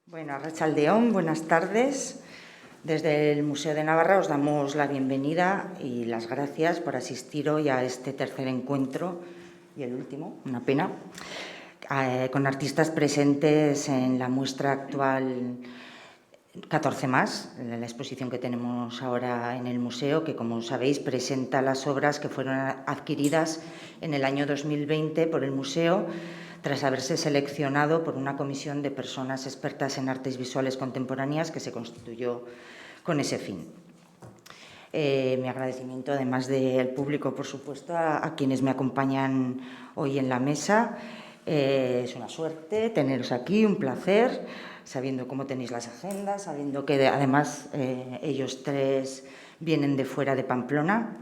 Bueno, arratsaldeon, buenas tardes. Desde el Museo de Navarra os damos la bienvenida y las gracias por asistir hoy a este tercer encuentro, y el último, una pena, con artistas presentes en la muestra actual 14 más, la exposición que tenemos ahora en el museo, que como sabéis presenta las obras que fueron adquiridas en el año 2020 por el museo, tras haberse seleccionado por una comisión de personas expertas en artes visuales contemporáneas que se constituyó con ese fin. Mi agradecimiento, además del público, por supuesto, a quienes me acompañan hoy en la mesa. Es una suerte teneros aquí, un placer, sabiendo cómo tenéis las agendas, sabiendo que además ellos tres vienen de fuera de Pamplona.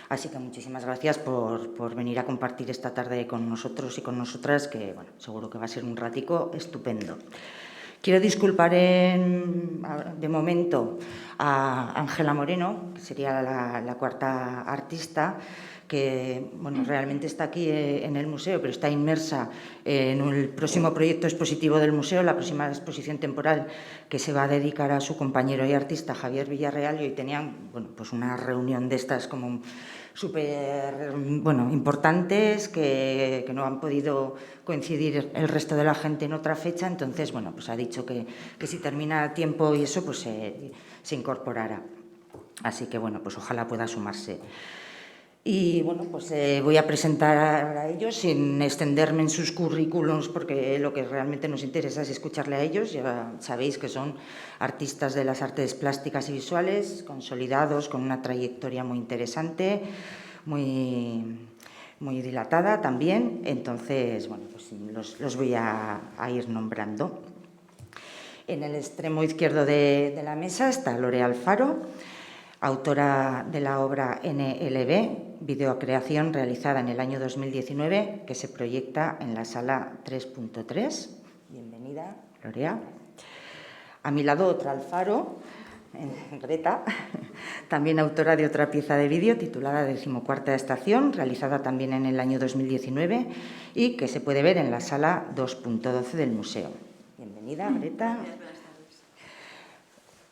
Así que muchísimas gracias por venir a compartir esta tarde con nosotros y con nosotras, que bueno, seguro que va a ser un ratico estupendo. Quiero disculpar de momento a Ángela Moreno, que sería la cuarta artista, que bueno, realmente está aquí en el museo, pero está inmersa en el próximo proyecto expositivo del museo, la próxima exposición temporal que se va a dedicar a su compañero y artista Javier Villarreal, y hoy tenían bueno, pues una reunión de estas como súper importantes que no han podido coincidir el resto de la gente en otra fecha. Entonces, bueno, pues ha dicho que si termina a tiempo y eso, pues se incorporará. Así que, bueno, pues ojalá pueda sumarse. Y bueno, pues voy a presentar a ellos sin extenderme en sus currículums, porque lo que realmente nos interesa es escucharle a ellos. Ya sabéis que son artistas de las artes plásticas y visuales, consolidados, con una trayectoria muy interesante, muy dilatada también. Entonces, bueno, pues los voy a ir nombrando. En el extremo izquierdo de la mesa está Lorea Alfaro, autora de la obra NLB, videocreación realizada en el año 2019, que se proyecta en la sala 3.3. Bienvenida, Lorea. A mi lado, otra Alfaro, Greta, también autora de otra pieza de vídeo titulada 14ª Estación, realizada también en el año 2019 y que se puede ver en la sala 2.12 del museo. Bienvenida, Greta.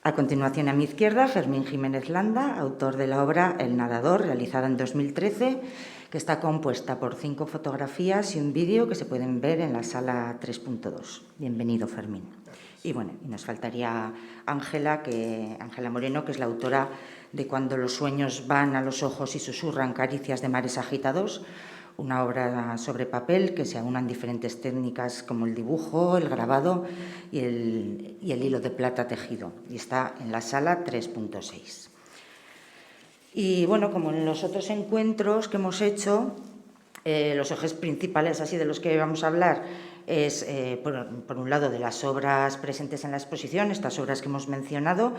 A continuación, a mi izquierda, Fermín Jiménez Landa, autor de la obra El Nadador, realizada en 2013, que está compuesta por 5 fotografías y un vídeo que se pueden ver en la sala 3.2. Bienvenido, Fermín. Y bueno, nos faltaría Ángela Moreno, que es la autora de Cuando los sueños van a los ojos y susurran caricias de mares agitados, una obra sobre papel que se aunan diferentes técnicas como el dibujo, el grabado y el hilo de plata tejido. Y está en la sala 3.6. Y bueno, como en los otros encuentros que hemos hecho, los ejes principales así de los que vamos a hablar es, por un lado, de las obras presentes en la exposición, estas obras que hemos mencionado,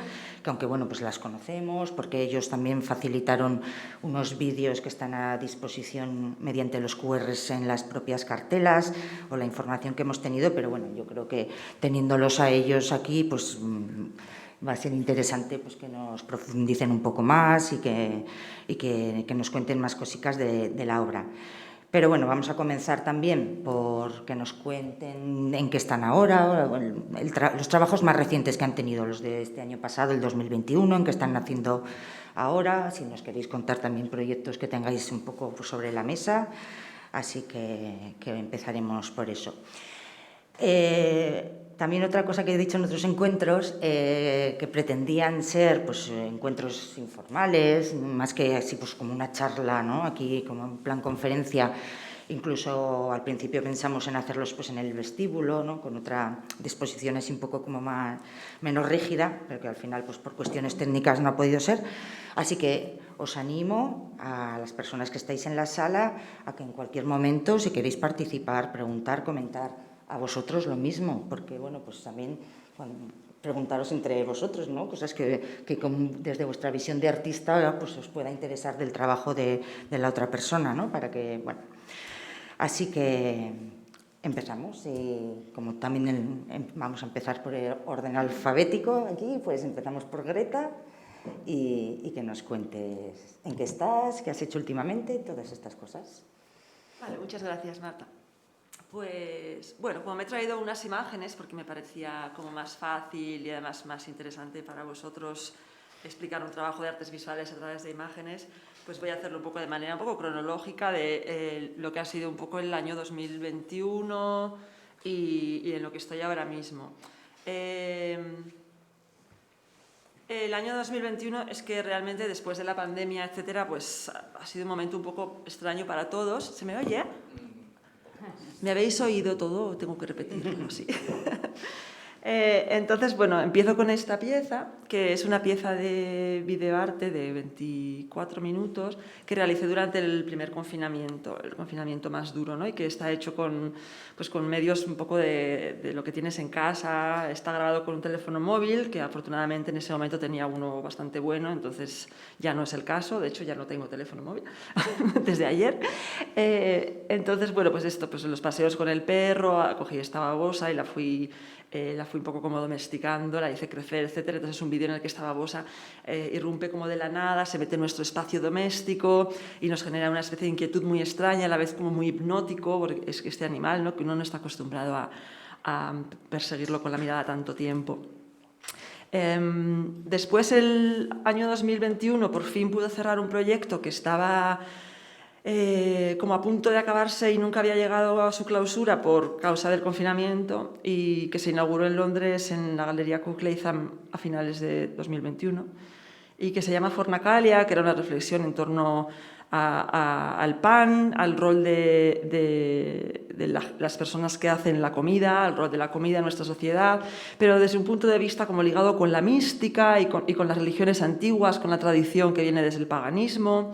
que aunque bueno, pues las conocemos, porque ellos también facilitaron unos vídeos que están a disposición mediante los QRs en las propias cartelas, o la información que hemos tenido, pero bueno, yo creo que teniéndolos a ellos aquí, pues va a ser interesante pues, que nos profundicen un poco más y que nos cuenten más cositas de la obra. Pero bueno, vamos a comenzar también por que nos cuenten en qué están ahora, los trabajos más recientes que han tenido, los de este año pasado, el 2021, en qué están haciendo ahora, si nos queréis contar también proyectos que tengáis un poco pues, sobre la mesa. Así que empezaremos por eso. También otra cosa que he dicho en otros encuentros, que pretendían ser pues, encuentros informales, más que así pues, como una charla, ¿no? Aquí como en plan conferencia. Incluso al principio pensamos en hacerlos pues, en el vestíbulo, ¿no? Con otra disposición así un poco como menos rígida, pero que al final pues, por cuestiones técnicas no ha podido ser. Así que os animo a las personas que estáis en la sala a que en cualquier momento, si queréis participar, preguntar, comentar, a vosotros lo mismo, porque bueno, pues también preguntaros entre vosotros, ¿no? Cosas que desde vuestra visión de artista pues os pueda interesar del trabajo de la otra persona, ¿no? Para que, bueno. Así que empezamos y como también vamos a empezar por el orden alfabético aquí, pues empezamos por Greta y que nos cuentes en qué estás, qué has hecho últimamente, todas estas cosas. Vale, muchas gracias, Marta. Pues, bueno, como me he traído unas imágenes, porque me parecía como más fácil y además más interesante para vosotros explicar un trabajo de artes visuales a través de imágenes, pues voy a hacerlo un poco de manera un poco cronológica de lo que ha sido un poco el año 2021 y en lo que estoy ahora mismo. El año 2021 es que realmente después de la pandemia, etcétera, pues ha sido un momento un poco extraño para todos. ¿Se me oye? ¿Me habéis oído todo o tengo que repetirlo? Sí. Entonces, bueno, empiezo con esta pieza, que es una pieza de videoarte de 24 minutos que realicé durante el primer confinamiento, el confinamiento más duro, ¿no? Y que está hecho con, pues, con medios un poco de lo que tienes en casa. Está grabado con un teléfono móvil, que afortunadamente en ese momento tenía uno bastante bueno, entonces ya no es el caso. De hecho, ya no tengo teléfono móvil desde ayer. Entonces, bueno, pues esto, pues los paseos con el perro, cogí esta babosa y la fui un poco como domesticando, la hice crecer, etcétera. Entonces es un vídeo en el que esta babosa irrumpe como de la nada, se mete en nuestro espacio doméstico y nos genera una especie de inquietud muy extraña, a la vez como muy hipnótico, porque es que este animal, ¿no?, que uno no está acostumbrado a perseguirlo con la mirada tanto tiempo. Después, el año 2021, por fin pude cerrar un proyecto que estaba como a punto de acabarse y nunca había llegado a su clausura por causa del confinamiento, y que se inauguró en Londres en la Galería Cook Latham a finales de 2021 y que se llama Fornacalia, que era una reflexión en torno al pan, al rol de las personas que hacen la comida, al rol de la comida en nuestra sociedad, pero desde un punto de vista como ligado con la mística y con las religiones antiguas, con la tradición que viene desde el paganismo.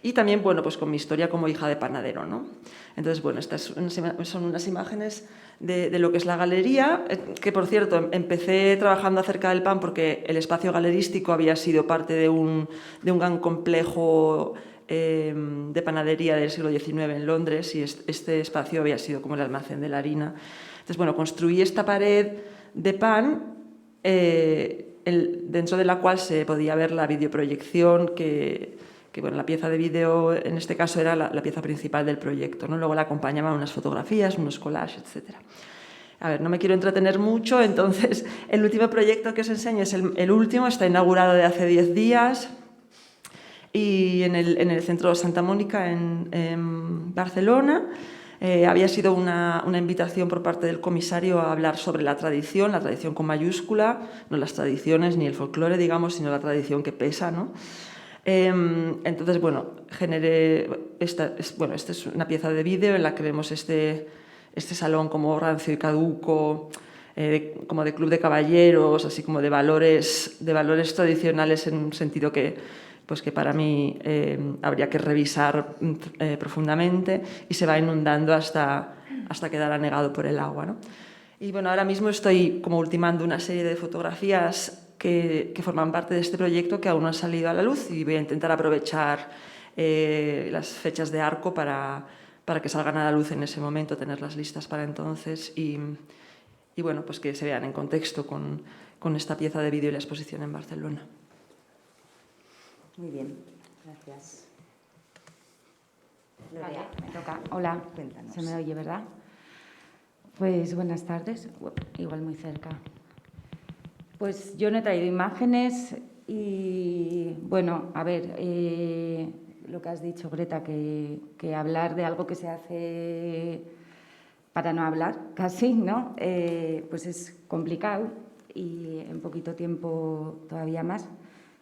Y también, bueno, pues con mi historia como hija de panadero, ¿no? Entonces, bueno, estas son unas imágenes de lo que es la galería, que, por cierto, empecé trabajando acerca del pan porque el espacio galerístico había sido parte de un gran complejo de panadería del siglo XIX en Londres, y este espacio había sido como el almacén de la harina. Entonces, bueno, construí esta pared de pan dentro de la cual se podía ver la videoproyección que bueno, la pieza de vídeo en este caso era la pieza principal del proyecto, ¿no? Luego la acompañaban unas fotografías, unos collages, etc. A ver, no me quiero entretener mucho, entonces el último proyecto que os enseño es el último, está inaugurado de hace 10 días y en el centro de Santa Mónica en Barcelona. Había sido una invitación por parte del comisario a hablar sobre la tradición con mayúscula, no las tradiciones ni el folclore, digamos, sino la tradición que pesa, ¿no? Entonces, bueno, generé esta es una pieza de vídeo en la que vemos este salón como rancio y caduco, como de club de caballeros, así como de valores tradicionales, en un sentido que para mí habría que revisar profundamente, y se va inundando hasta quedar anegado por el agua, ¿no? Y bueno, ahora mismo estoy como ultimando una serie de fotografías que forman parte de este proyecto, que aún no han salido a la luz, y voy a intentar aprovechar las fechas de Arco para que salgan a la luz en ese momento, tenerlas listas para entonces y bueno, pues que se vean en contexto con esta pieza de vídeo y la exposición en Barcelona. Muy bien, gracias. Vale, me toca. Hola, Cuéntanos. ¿Se me oye, verdad? Pues buenas tardes, igual muy cerca. Pues yo no he traído imágenes y, bueno, a ver, lo que has dicho, Greta, que hablar de algo que se hace para no hablar, casi, ¿no? Pues es complicado, y en poquito tiempo todavía más.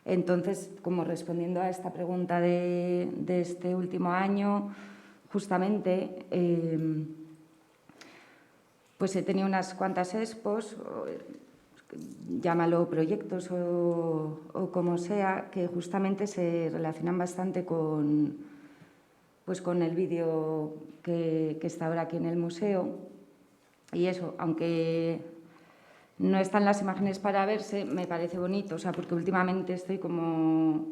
Entonces, como respondiendo a esta pregunta de este último año, justamente, pues he tenido unas cuantas expos, llámalo proyectos o como sea, que justamente se relacionan bastante con el vídeo que está ahora aquí en el museo. Y eso, aunque no están las imágenes para verse, me parece bonito, o sea, porque últimamente estoy como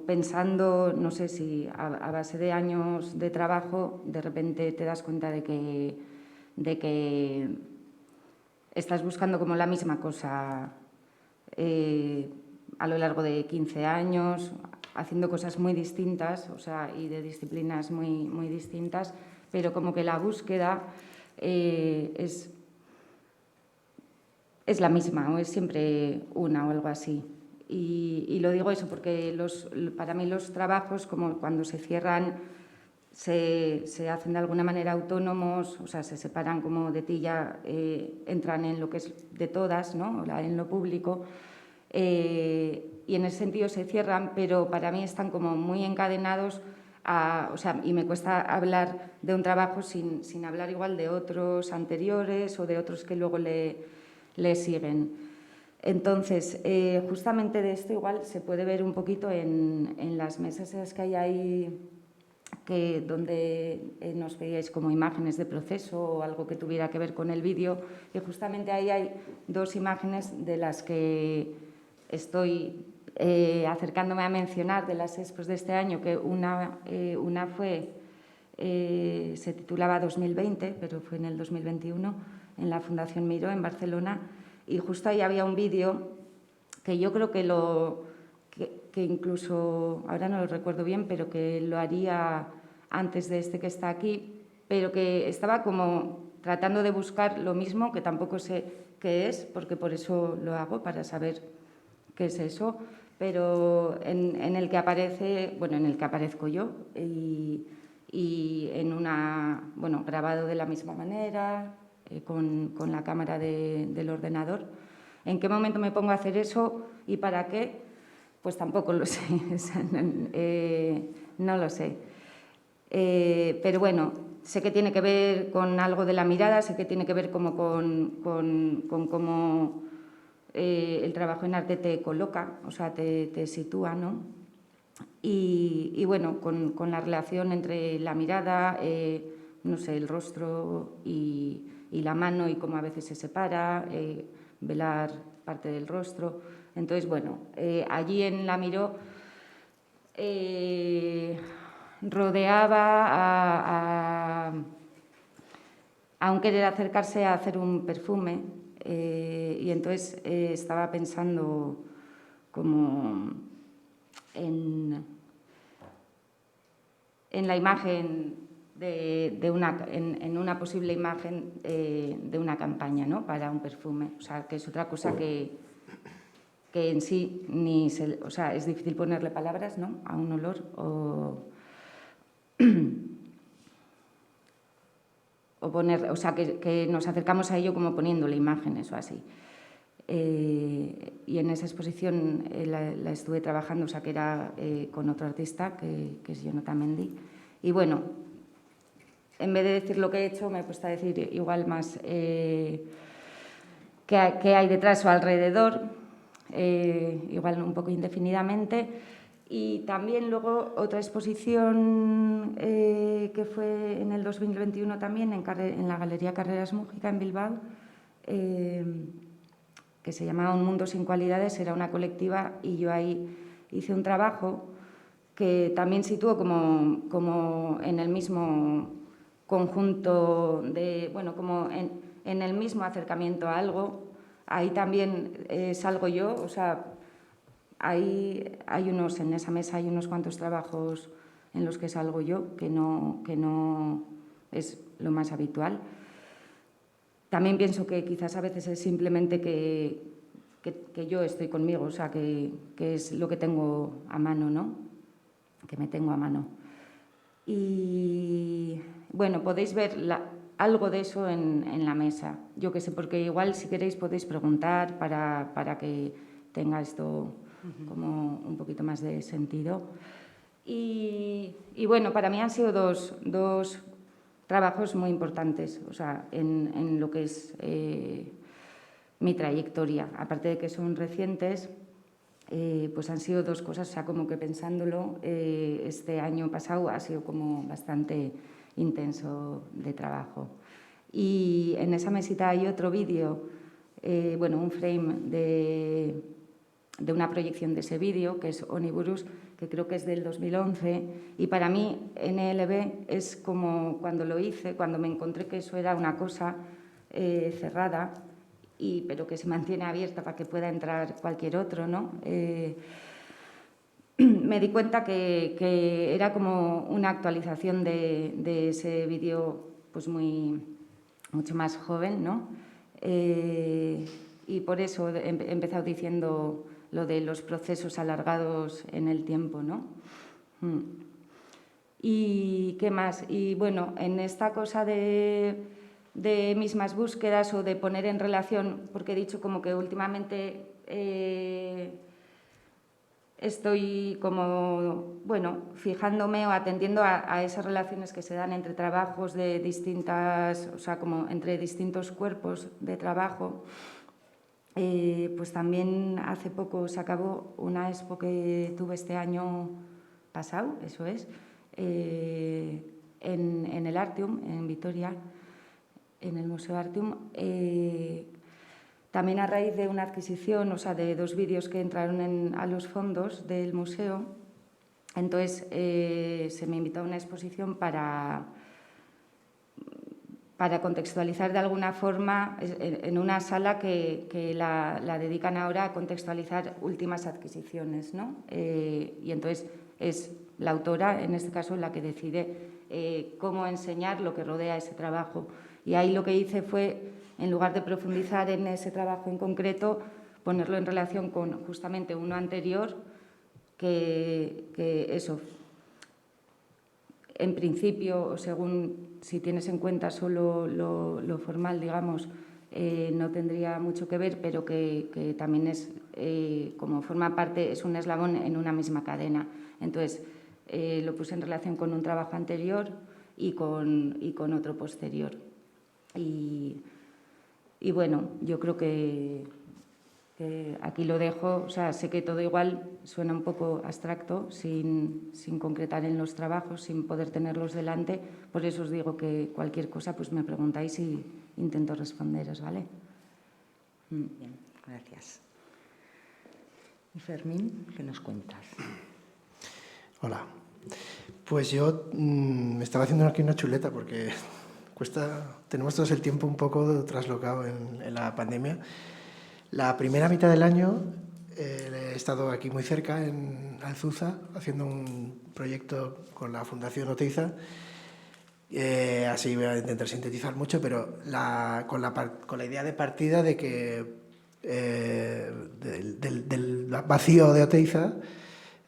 pensando, no sé si a base de años de trabajo, de repente te das cuenta de que estás buscando como la misma cosa a lo largo de 15 años, haciendo cosas muy distintas, o sea, y de disciplinas muy, muy distintas, pero como que la búsqueda es la misma o es siempre una o algo así. Y lo digo eso porque para mí los trabajos, como cuando se cierran, se hacen de alguna manera autónomos, o sea, se separan como de ti, ya entran en lo que es de todas, ¿no? En lo público, y en ese sentido se cierran, pero para mí están como muy encadenados o sea, y me cuesta hablar de un trabajo sin hablar igual de otros anteriores o de otros que luego le siguen. Entonces, justamente de esto igual se puede ver un poquito en las mesas esas que hay ahí, donde nos pedíais como imágenes de proceso o algo que tuviera que ver con el vídeo, y justamente ahí hay dos imágenes de las que estoy acercándome a mencionar, de las expos de este año, que una se titulaba 2020, pero fue en el 2021, en la Fundación Miró, en Barcelona, y justo ahí había un vídeo que yo creo que incluso, ahora no lo recuerdo bien, pero que lo haría antes de este que está aquí, pero que estaba como tratando de buscar lo mismo, que tampoco sé qué es, porque por eso lo hago, para saber qué es eso, pero en el que aparece, bueno, en el que aparezco yo, y en una, bueno, grabado de la misma manera, con la cámara del ordenador. ¿En qué momento me pongo a hacer eso y para qué? Pues tampoco lo sé, no lo sé. Pero bueno, sé que tiene que ver con algo de la mirada, sé que tiene que ver como con cómo el trabajo en arte te coloca, o sea, te sitúa, ¿no? Y bueno, con la relación entre la mirada, no sé, el rostro y la mano, y cómo a veces se separa, velar parte del rostro. Entonces, bueno, allí en la Miró rodeaba a un querer acercarse a hacer un perfume, y entonces estaba pensando como en la imagen en una posible imagen de una campaña, ¿no? Para un perfume, o sea, que es otra cosa que en sí o sea, es difícil ponerle palabras, ¿no? A un olor o sea, que nos acercamos a ello como poniéndole imágenes o así. Y en esa exposición la estuve trabajando, o sea, que era con otro artista, que es Jonathan Mendy. Y bueno, en vez de decir lo que he hecho, me he puesto a decir igual más qué hay detrás o alrededor, igual un poco indefinidamente. Y también luego otra exposición que fue en el 2021 también, en la Galería Carreras Mújica, en Bilbao, que se llamaba Un mundo sin cualidades, era una colectiva, y yo ahí hice un trabajo que también sitúo como en el mismo conjunto bueno, como en el mismo acercamiento a algo. Ahí también salgo yo, o sea, hay en esa mesa hay unos cuantos trabajos en los que salgo yo, que no es lo más habitual. También pienso que quizás a veces es simplemente que yo estoy conmigo, o sea, que es lo que tengo a mano, ¿no? Que me tengo a mano. Y bueno, podéis ver algo de eso en la mesa. Yo qué sé, porque igual si queréis podéis preguntar para que tenga esto como un poquito más de sentido. Y bueno, para mí han sido dos trabajos muy importantes, o sea, en lo que es mi trayectoria. Aparte de que son recientes, pues han sido dos cosas, o sea, como que pensándolo, este año pasado ha sido como bastante intenso de trabajo. Y en esa mesita hay otro vídeo, bueno, un frame de una proyección de ese vídeo, que es Oniburus, que creo que es del 2011, y para mí NLB es como cuando lo hice, cuando me encontré que eso era una cosa cerrada, pero que se mantiene abierta para que pueda entrar cualquier otro, ¿no? me di cuenta que era como una actualización de ese vídeo pues mucho más joven, ¿no? Y por eso he empezado diciendo lo de los procesos alargados en el tiempo, ¿no? ¿Y qué más? Y bueno, en esta cosa de mismas búsquedas o de poner en relación, porque he dicho como que últimamente estoy como, bueno, fijándome o atendiendo a esas relaciones que se dan entre trabajos de distintas, o sea, como entre distintos cuerpos de trabajo. Pues también hace poco se acabó una expo que tuve este año pasado, eso es, en el Artium, en Vitoria, en el Museo Artium, también a raíz de una adquisición, o sea, de 2 vídeos que entraron a los fondos del museo. Entonces, se me invitó a una exposición para contextualizar de alguna forma en una sala que la dedican ahora a contextualizar últimas adquisiciones, ¿no? Y entonces es la autora, en este caso, la que decide cómo enseñar lo que rodea ese trabajo. Y ahí lo que hice fue, en lugar de profundizar en ese trabajo en concreto, ponerlo en relación con justamente uno anterior que eso, en principio, según si tienes en cuenta solo lo formal, digamos, no tendría mucho que ver, pero que también es, como forma parte, es un eslabón en una misma cadena. Entonces, lo puse en relación con un trabajo anterior y con otro posterior. Y bueno, yo creo que aquí lo dejo. O sea, sé que todo igual suena un poco abstracto, sin concretar en los trabajos, sin poder tenerlos delante. Por eso os digo que cualquier cosa pues me preguntáis y intento responderos, ¿vale? Bien, gracias. Y Fermín, ¿qué nos cuentas? Hola. Pues yo me estaba haciendo aquí una chuleta porque tenemos todos el tiempo un poco traslocado en la pandemia. La primera mitad del año he estado aquí muy cerca, en Alzuza, haciendo un proyecto con la Fundación Oteiza. Así voy a intentar sintetizar mucho, pero con la idea de partida de que del vacío de Oteiza,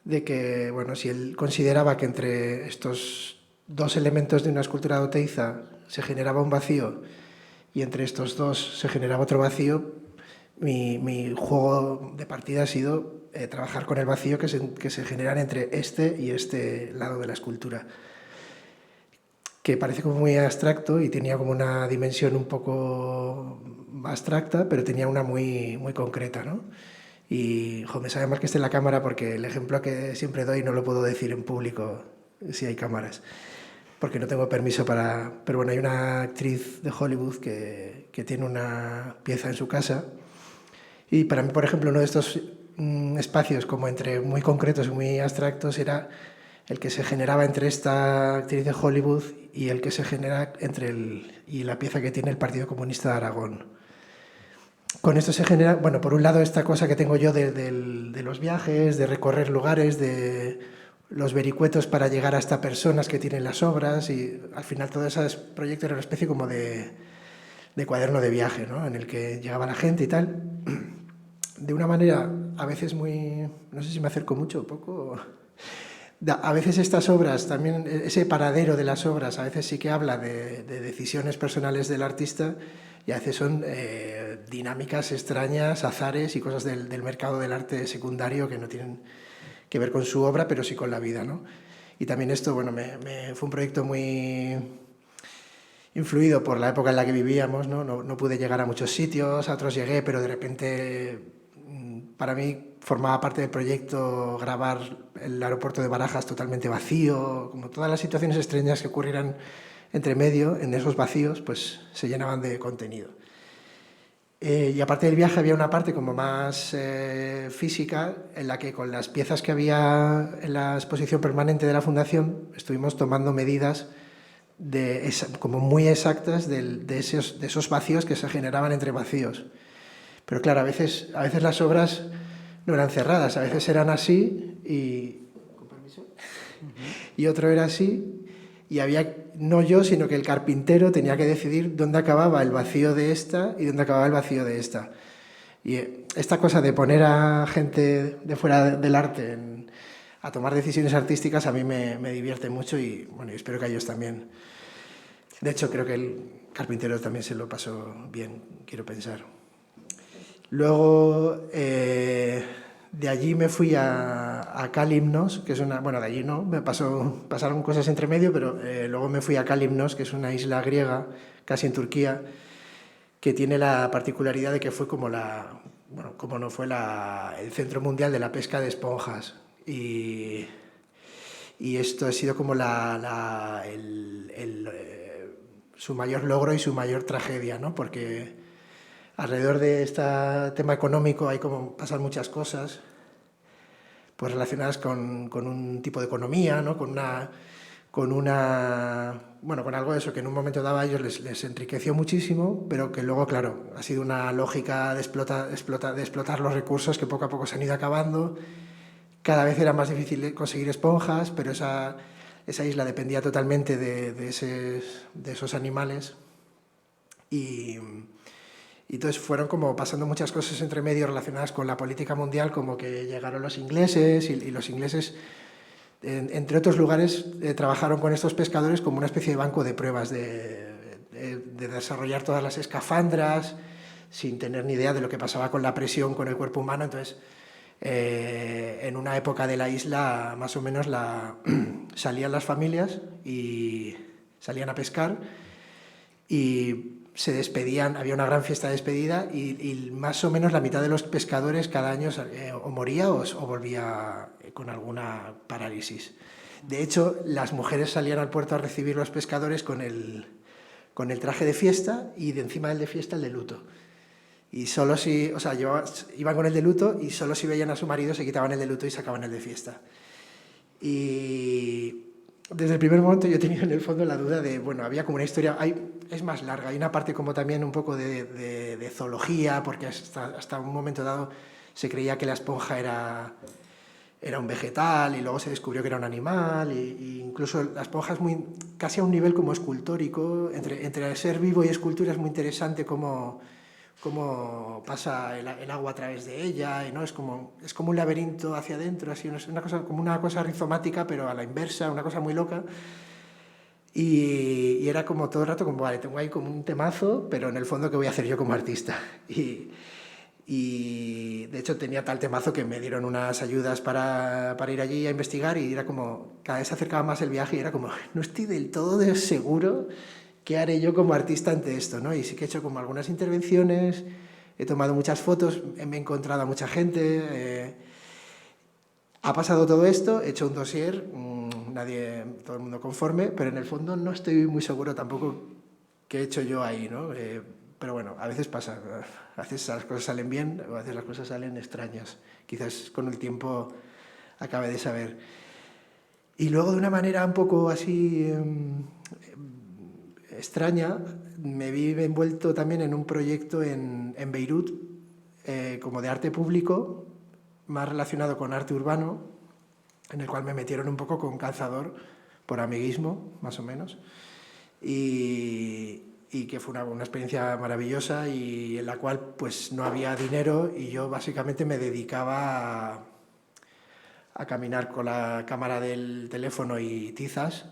de que, bueno, si él consideraba que entre estos 2 elementos de una escultura de Oteiza se generaba un vacío y entre estos 2 se generaba otro vacío, mi juego de partida ha sido trabajar con el vacío que se genera entre este y este lado de la escultura, que parece como muy abstracto y tenía como una dimensión un poco abstracta, pero tenía una muy, muy concreta, ¿no? Y me sabe mal que esté en la cámara porque el ejemplo que siempre doy no lo puedo decir en público si hay cámaras, porque no tengo permiso para... Pero bueno, hay una actriz de Hollywood que tiene una pieza en su casa y para mí, por ejemplo, uno de estos espacios como entre muy concretos y muy abstractos era el que se generaba entre esta actriz de Hollywood y el que se genera y la pieza que tiene el Partido Comunista de Aragón. Con esto se genera, bueno, por un lado esta cosa que tengo yo de los viajes, de recorrer lugares, de los vericuetos para llegar hasta personas que tienen las obras, y al final todo ese proyecto era una especie como de cuaderno de viaje, ¿no? En el que llegaba la gente y tal, de una manera a veces muy, no sé si me acerco mucho o poco, a veces estas obras, también ese paradero de las obras, a veces sí que habla de decisiones personales del artista y a veces son dinámicas extrañas, azares y cosas del mercado del arte secundario que no tienen que ver con su obra, pero sí con la vida, ¿no? Y también esto, bueno, fue un proyecto muy influido por la época en la que vivíamos, ¿no? No pude llegar a muchos sitios, a otros llegué, pero de repente para mí formaba parte del proyecto grabar el aeropuerto de Barajas totalmente vacío, como todas las situaciones extrañas que ocurrieran entre medio, en esos vacíos, pues se llenaban de contenido. Y aparte del viaje había una parte como más física, en la que con las piezas que había en la exposición permanente de la Fundación estuvimos tomando medidas como muy exactas de esos vacíos que se generaban entre vacíos. Pero claro, a veces las obras no eran cerradas, a veces eran así y eso. Y otro era así, y había, no yo, sino que el carpintero tenía que decidir dónde acababa el vacío de esta y dónde acababa el vacío de esta. Y esta cosa de poner a gente de fuera del arte a tomar decisiones artísticas a mí me divierte mucho y bueno, espero que a ellos también. De hecho, creo que el carpintero también se lo pasó bien, quiero pensar. Luego, de allí me fui a Kalymnos, que es una... Bueno, de allí no, pasaron cosas entre medio, pero luego me fui a Kalymnos, que es una isla griega, casi en Turquía, que tiene la particularidad de que fue como como no fue el centro mundial de la pesca de esponjas. Y esto ha sido como su mayor logro y su mayor tragedia, ¿no? Porque alrededor de este tema económico hay como pasan muchas cosas pues relacionadas con un tipo de economía, ¿no? Con algo de eso que en un momento dado a ellos les enriqueció muchísimo, pero que luego, claro, ha sido una lógica de explotar los recursos que poco a poco se han ido acabando. Cada vez era más difícil conseguir esponjas, pero esa isla dependía totalmente de esos animales. Y entonces fueron como pasando muchas cosas entre medio relacionadas con la política mundial, como que llegaron los ingleses y los ingleses, entre otros lugares, trabajaron con estos pescadores como una especie de banco de pruebas de desarrollar todas las escafandras sin tener ni idea de lo que pasaba con la presión con el cuerpo humano. Entonces, en una época de la isla, más o menos, salían las familias y salían a pescar y se despedían, había una gran fiesta de despedida y más o menos la mitad de los pescadores cada año o moría o volvía con alguna parálisis. De hecho, las mujeres salían al puerto a recibir los pescadores con el traje de fiesta y de encima del de fiesta el de luto. Y solo si, o sea, iban con el de luto y solo si veían a su marido se quitaban el de luto y sacaban el de fiesta. Y desde el primer momento yo tenía en el fondo la duda de, bueno, había como una historia, es más larga, hay una parte como también un poco de zoología, porque hasta un momento dado se creía que la esponja era un vegetal y luego se descubrió que era un animal, y incluso la esponja es casi a un nivel como escultórico, entre ser vivo y escultura es muy interesante cómo pasa el agua a través de ella, y ¿no? Es como un laberinto hacia adentro, así, como una cosa rizomática, pero a la inversa, una cosa muy loca. Y era como todo el rato como, vale, tengo ahí como un temazo, pero en el fondo, ¿qué voy a hacer yo como artista? Y de hecho tenía tal temazo que me dieron unas ayudas para ir allí a investigar, y era como, cada vez se acercaba más el viaje y era como, no estoy del todo seguro qué haré yo como artista ante esto, ¿no? Y sí que he hecho como algunas intervenciones, he tomado muchas fotos, me he encontrado a mucha gente, ha pasado todo esto, he hecho un dossier, todo el mundo conforme, pero en el fondo no estoy muy seguro tampoco qué he hecho yo ahí, ¿no? Pero bueno, a veces pasa, a veces las cosas salen bien, o a veces las cosas salen extrañas. Quizás con el tiempo acabe de saber. Y luego, de una manera un poco así extraña, me vi envuelto también en un proyecto en Beirut, como de arte público, más relacionado con arte urbano, en el cual me metieron un poco con calzador, por amiguismo, más o menos, y que fue una experiencia maravillosa, y en la cual pues no había dinero y yo básicamente me dedicaba a caminar con la cámara del teléfono y tizas,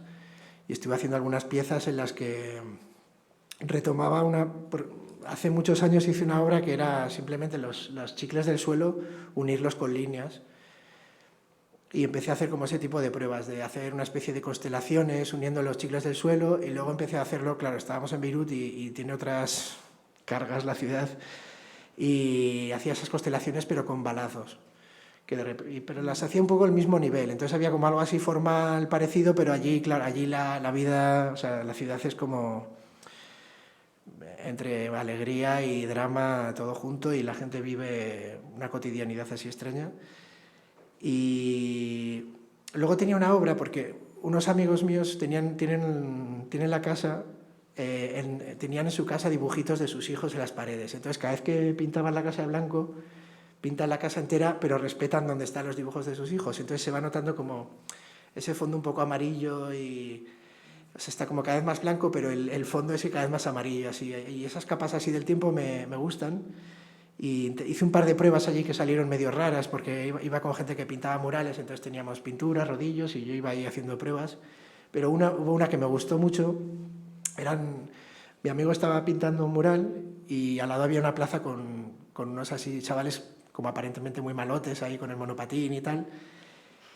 y estuve haciendo algunas piezas en las que retomaba hace muchos años hice una obra que era simplemente los chicles del suelo, unirlos con líneas, y empecé a hacer como ese tipo de pruebas, de hacer una especie de constelaciones uniendo los chicles del suelo, y luego empecé a hacerlo, claro, estábamos en Beirut y tiene otras cargas la ciudad, y hacía esas constelaciones pero con balazos, pero las hacía un poco al mismo nivel, entonces había como algo así formal parecido, pero allí, claro, allí la vida, o sea, la ciudad es como entre alegría y drama todo junto, y la gente vive una cotidianidad así extraña. Y luego tenía una obra, porque unos amigos míos tienen la casa, tenían en su casa dibujitos de sus hijos en las paredes. Entonces, cada vez que pintaban la casa de blanco, pintan la casa entera, pero respetan donde están los dibujos de sus hijos. Entonces se va notando como ese fondo un poco amarillo y o sea, está como cada vez más blanco, pero el fondo es cada vez más amarillo, así, y esas capas así del tiempo me gustan. Y hice un par de pruebas allí que salieron medio raras, porque iba con gente que pintaba murales, entonces teníamos pinturas, rodillos, y yo iba ahí haciendo pruebas. Pero hubo una que me gustó mucho, mi amigo estaba pintando un mural y al lado había una plaza con unos así chavales como aparentemente muy malotes ahí con el monopatín y tal,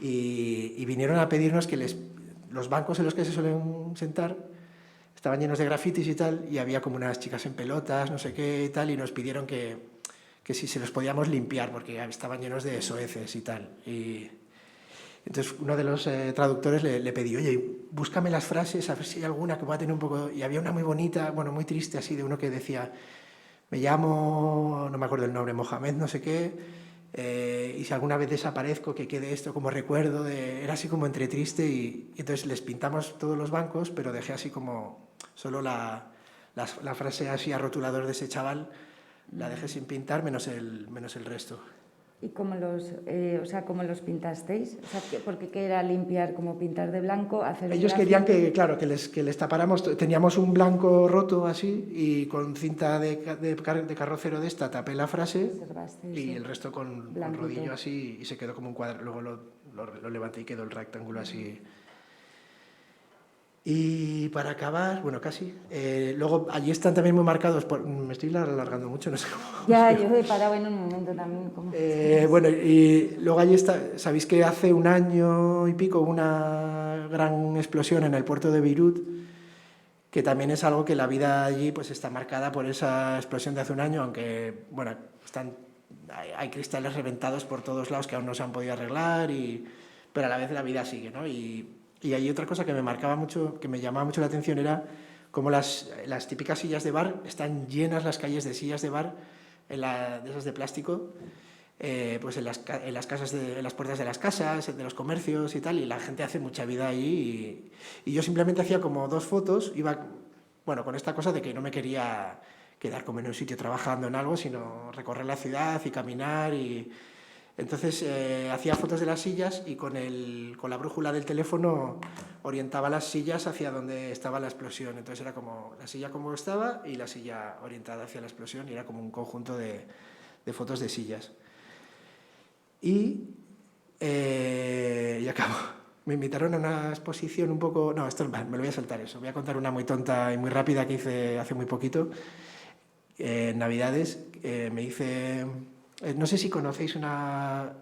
y vinieron a pedirnos que los bancos en los que se suelen sentar estaban llenos de grafitis y tal, y había como unas chicas en pelotas, no sé qué y tal, y nos pidieron que si se los podíamos limpiar, porque estaban llenos de soeces y tal. Y entonces uno de los traductores le pedí, oye, búscame las frases, a ver si hay alguna que pueda tener un poco... Y había una muy bonita, bueno, muy triste así, de uno que decía, me llamo, no me acuerdo el nombre, Mohamed no sé qué, y si alguna vez desaparezco, que quede esto como recuerdo. Era así como entre triste, y entonces les pintamos todos los bancos, pero dejé así como solo la frase así a rotulador de ese chaval, la dejé sin pintar, menos el resto. ¿Y cómo cómo los pintasteis? O sea, porque ¿qué era limpiar, como pintar de blanco, hacer Ellos querían que, claro, que les tapáramos, teníamos un blanco roto así, y con cinta de carrocero de esta tapé la frase, y el resto con rodillo así, y se quedó como un cuadro. Luego lo levanté y quedó el rectángulo así. Y para acabar, bueno, casi, luego allí están también muy marcados, me estoy alargando mucho, no sé cómo. Ya, yo he parado en un momento también. Bueno, y luego allí está, sabéis que hace un año y pico hubo una gran explosión en el puerto de Beirut, que también es algo que la vida allí pues está marcada por esa explosión de hace un año, aunque, bueno, hay cristales reventados por todos lados que aún no se han podido arreglar, pero a la vez la vida sigue, ¿no? Y hay otra cosa que me marcaba mucho, que me llamaba mucho la atención, era cómo las típicas sillas de bar, están llenas las calles de sillas de bar, de esas de plástico, pues en las casas, en las puertas de las casas, de los comercios y tal, y la gente hace mucha vida allí, y yo simplemente hacía como 2 fotos, iba, bueno, con esta cosa de que no me quería quedar como en un sitio trabajando en algo, sino recorrer la ciudad y caminar, y entonces hacía fotos de las sillas, y con la brújula del teléfono orientaba las sillas hacia donde estaba la explosión. Entonces era como la silla como estaba y la silla orientada hacia la explosión, y era como un conjunto de fotos de sillas. Y acabo. Me invitaron a una exposición un poco... No, esto me lo voy a saltar eso. Voy a contar una muy tonta y muy rápida que hice hace muy poquito. En Navidades me hice... no sé si conocéis una...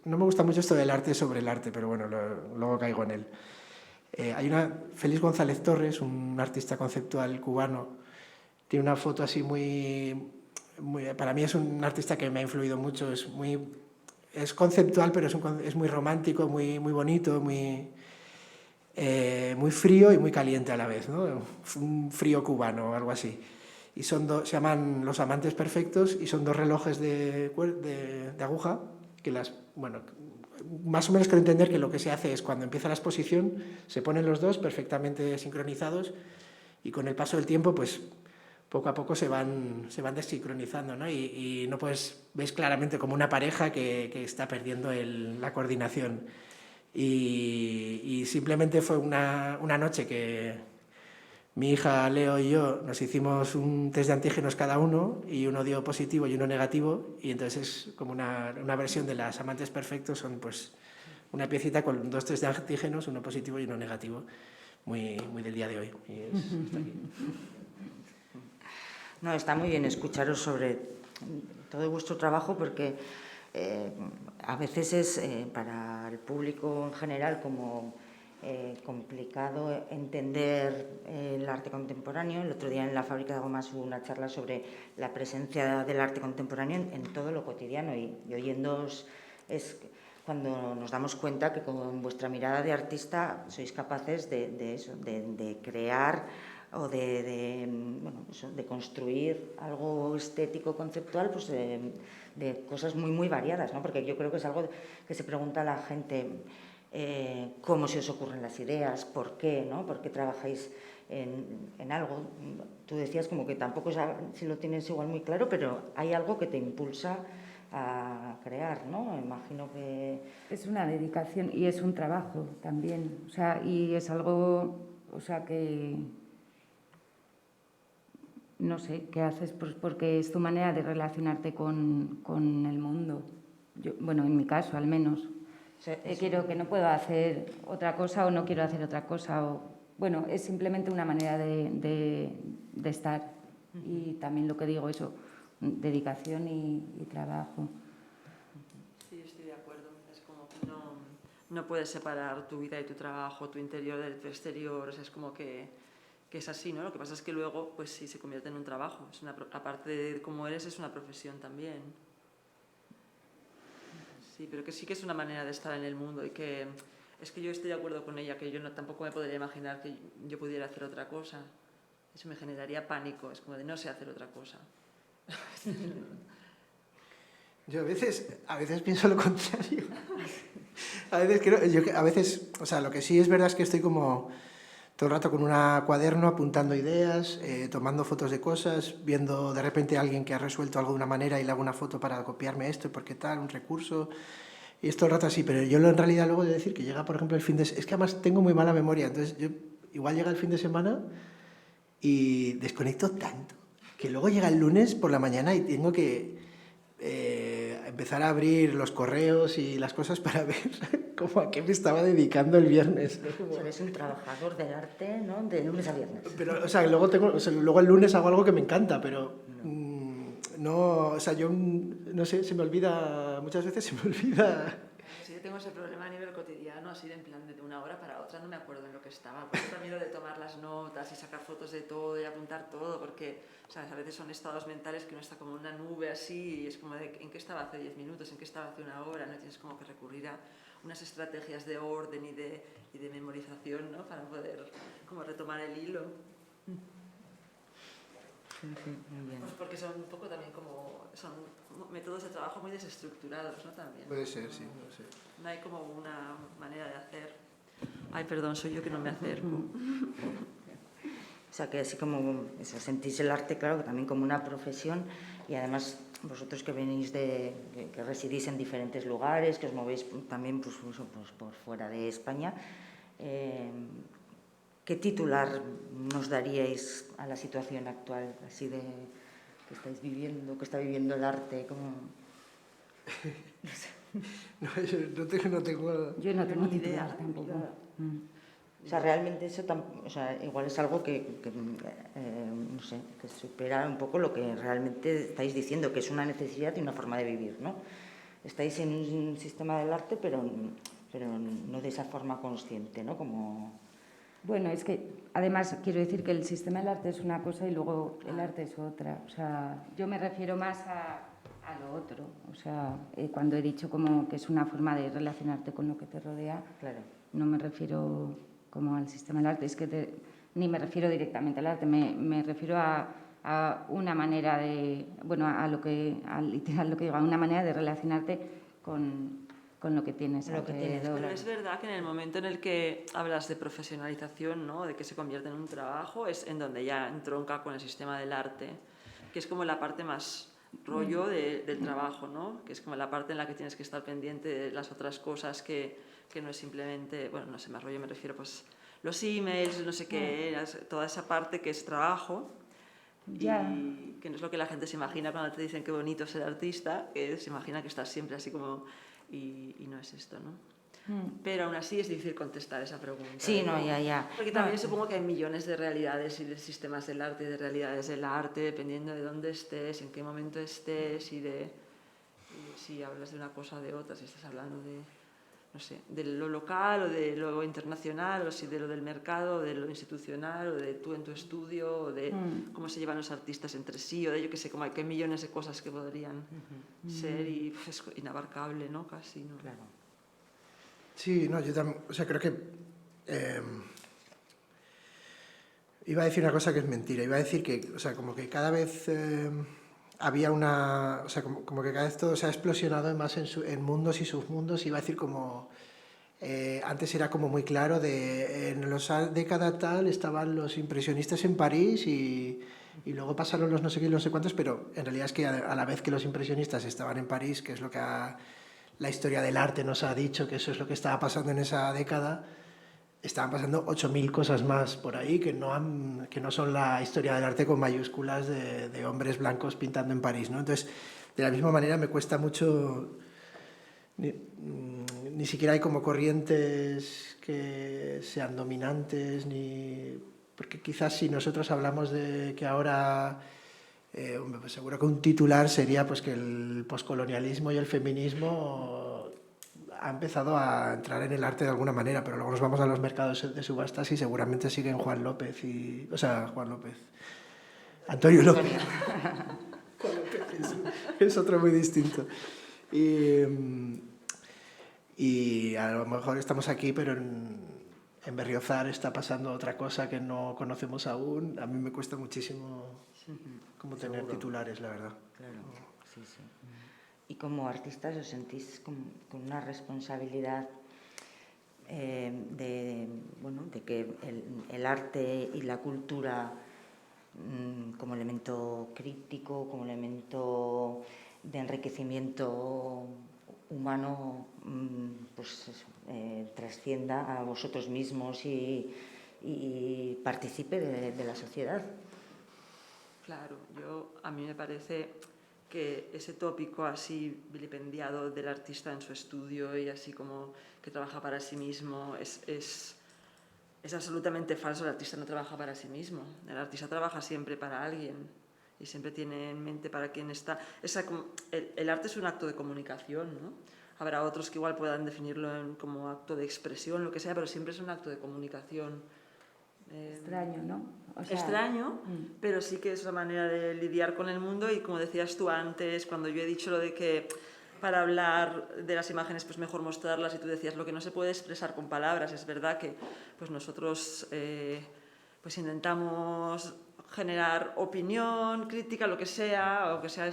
no me gusta mucho esto del arte sobre el arte, pero bueno, luego caigo en él. Hay Félix González Torres, un artista conceptual cubano, tiene una foto así para mí es un artista que me ha influido mucho, es conceptual, pero es muy romántico, muy bonito, muy frío y muy caliente a la vez, ¿no? Un frío cubano o algo así. Y se llaman Los Amantes Perfectos, y son 2 relojes de aguja que más o menos quiero entender que lo que se hace es, cuando empieza la exposición, se ponen los 2 perfectamente sincronizados, y con el paso del tiempo, pues poco a poco se van desincronizando, ¿no? Y no ves claramente como una pareja que está perdiendo la coordinación. Y simplemente fue una noche que mi hija Leo y yo nos hicimos un test de antígenos cada uno, y uno dio positivo y uno negativo, y entonces es como una versión de Las Amantes Perfectos, son pues una piecita con 2 test de antígenos, uno positivo y uno negativo, muy del día de hoy. Y está aquí. No, está muy bien escucharos sobre todo vuestro trabajo, porque a veces es para el público en general como complicado entender el arte contemporáneo. El otro día en la fábrica de gomas hubo una charla sobre la presencia del arte contemporáneo en todo lo cotidiano, y oyéndoos es cuando nos damos cuenta que con vuestra mirada de artista sois capaces de crear o de construir algo estético, conceptual, pues de cosas muy variadas, ¿no? Porque yo creo que es algo que se pregunta a la gente, cómo se os ocurren las ideas, por qué, ¿no? ¿Por qué trabajáis en algo? Tú decías como que tampoco si lo tienes igual muy claro, pero hay algo que te impulsa a crear, ¿no? Imagino que... Es una dedicación y es un trabajo también, o sea, y es algo, o sea, que no sé, ¿qué haces? Pues porque es tu manera de relacionarte con el mundo. Yo, bueno, en mi caso, al menos. Quiero que no puedo hacer otra cosa o no quiero hacer otra cosa. O, bueno, es simplemente una manera de estar. Y también lo que digo, eso, dedicación y trabajo. Sí, estoy de acuerdo. Es como que no puedes separar tu vida y tu trabajo, tu interior de tu exterior. O sea, es como que es así, ¿no? Lo que pasa es que luego, pues sí, se convierte en un trabajo. Aparte de cómo eres, es una profesión también. Sí, pero que sí que es una manera de estar en el mundo y que es que yo estoy de acuerdo con ella, que yo tampoco me podría imaginar que yo pudiera hacer otra cosa. Eso me generaría pánico, es como de no sé hacer otra cosa. Yo a veces pienso lo contrario. A veces, o sea, lo que sí es verdad es que estoy como todo el rato con un cuaderno apuntando ideas, tomando fotos de cosas, viendo de repente a alguien que ha resuelto algo de una manera y le hago una foto para copiarme esto, porque tal, un recurso. Y es todo el rato así, pero yo en realidad luego de decir que llega, por ejemplo, el fin de semana, es que además tengo muy mala memoria, entonces yo igual llega el fin de semana y desconecto tanto, que luego llega el lunes por la mañana y tengo que empezar a abrir los correos y las cosas para ver cómo a qué me estaba dedicando el viernes, ¿no? O sea, eres un trabajador del arte, ¿no? De lunes a viernes. Pero, o sea, luego el lunes hago algo que me encanta, pero no, o sea, yo no sé, se me olvida, muchas veces se me olvida. Sí, yo tengo ese problema a nivel cotidiano, así de en plan de una hora para otra, no me acuerdo en lo que estaba. Por eso también lo de tomar las notas y sacar fotos de todo y apuntar todo, porque, ¿sabes? A veces son estados mentales que uno está como en una nube así y es como de ¿en qué estaba hace 10 minutos? ¿En qué estaba hace una hora? ¿No? Tienes como que recurrir a unas estrategias de orden y de memorización, ¿no? Para poder como retomar el hilo. Sí, muy bien. Pues porque son un poco también como, son métodos de trabajo muy desestructurados, ¿no? También. Puede ser, sí, no sé. No hay como una manera de hacer. Ay, perdón, soy yo que no me acerco. O sea, que así como eso, sentís el arte, claro, que también como una profesión y además vosotros que venís que residís en diferentes lugares, que os movéis también pues por fuera de España, ¿qué titular nos daríais a la situación actual, así de que estáis viviendo, que está viviendo el arte? Como... No sé. No, yo no tengo... Yo no tengo ni titular idea, tampoco. O sea, realmente eso o sea, igual es algo que no sé, que supera un poco lo que realmente estáis diciendo, que es una necesidad y una forma de vivir, ¿no? Estáis en un sistema del arte, pero no de esa forma consciente, ¿no? Como... Bueno, es que además quiero decir que el sistema del arte es una cosa y luego el arte es otra. O sea, yo me refiero más a lo otro. O sea, cuando he dicho como que es una forma de relacionarte con lo que te rodea, Claro. no me refiero como al sistema del arte, es que ni me refiero directamente al arte, me refiero a una manera de, bueno, literal lo que digo, a una manera de relacionarte con lo que tienes alrededor. Pero es verdad que en el momento en el que hablas de profesionalización, ¿no? De que se convierte en un trabajo, es en donde ya entronca con el sistema del arte, que es como la parte más rollo del trabajo, ¿no? Que es como la parte en la que tienes que estar pendiente de las otras cosas que no es simplemente, bueno, no sé, más rollo me refiero pues los emails, no sé qué, toda esa parte que es trabajo. Ya. Y que no es lo que la gente se imagina cuando te dicen qué bonito ser artista, que se imagina que estás siempre así como... Y no es esto, ¿no? Pero aún así es difícil contestar esa pregunta. Sí, no, ya. Porque también supongo que hay millones de realidades y de sistemas del arte y de realidades del arte, dependiendo de dónde estés, en qué momento estés y si hablas de una cosa o de otra, si estás hablando de, no sé, de lo local o de lo internacional, o si de lo del mercado, o de lo institucional, o de tú en tu estudio, o de cómo se llevan los artistas entre sí, o de yo que sé, como hay que millones de cosas que podrían ser y pues, es inabarcable, ¿no? Casi, ¿no? Claro. Sí, no, yo también, o sea, creo que... iba a decir una cosa que es mentira, iba a decir que, o sea, como que cada vez... había una... O sea, como que cada vez todo se ha explosionado más en mundos y submundos. Iba a decir como... antes era como muy claro en la década tal estaban los impresionistas en París y y luego pasaron los no sé qué y no sé cuántos, pero en realidad es que a la vez que los impresionistas estaban en París, que es lo que la historia del arte nos ha dicho, que eso es lo que estaba pasando en esa década, estaban pasando 8.000 cosas más por ahí que no son la historia del arte con mayúsculas de hombres blancos pintando en París, ¿no? Entonces, de la misma manera me cuesta mucho, ni siquiera hay como corrientes que sean dominantes, porque quizás si nosotros hablamos de que ahora, pues seguro que un titular sería pues que el poscolonialismo y el feminismo ha empezado a entrar en el arte de alguna manera, pero luego nos vamos a los mercados de subastas y seguramente siguen Antonio López. Juan López es otro muy distinto. Y a lo mejor estamos aquí, pero en Berriozar está pasando otra cosa que no conocemos aún. A mí me cuesta muchísimo como tener titulares, la verdad. Claro, sí, sí. Y como artistas os sentís con una responsabilidad de que el arte y la cultura como elemento crítico, como elemento de enriquecimiento humano, pues trascienda a vosotros mismos y participe de la sociedad. Claro, a mí me parece que ese tópico así vilipendiado del artista en su estudio y así como que trabaja para sí mismo es absolutamente falso. El artista no trabaja para sí mismo, el artista trabaja siempre para alguien y siempre tiene en mente para quién está. El arte es un acto de comunicación, ¿no? Habrá otros que igual puedan definirlo como acto de expresión, lo que sea, pero siempre es un acto de comunicación. Extraño, ¿no? Extraño, pero sí que es una manera de lidiar con el mundo y como decías tú antes, cuando yo he dicho lo de que para hablar de las imágenes pues mejor mostrarlas y tú decías lo que no se puede expresar con palabras, es verdad que pues nosotros pues intentamos generar opinión, crítica, lo que sea, o que sea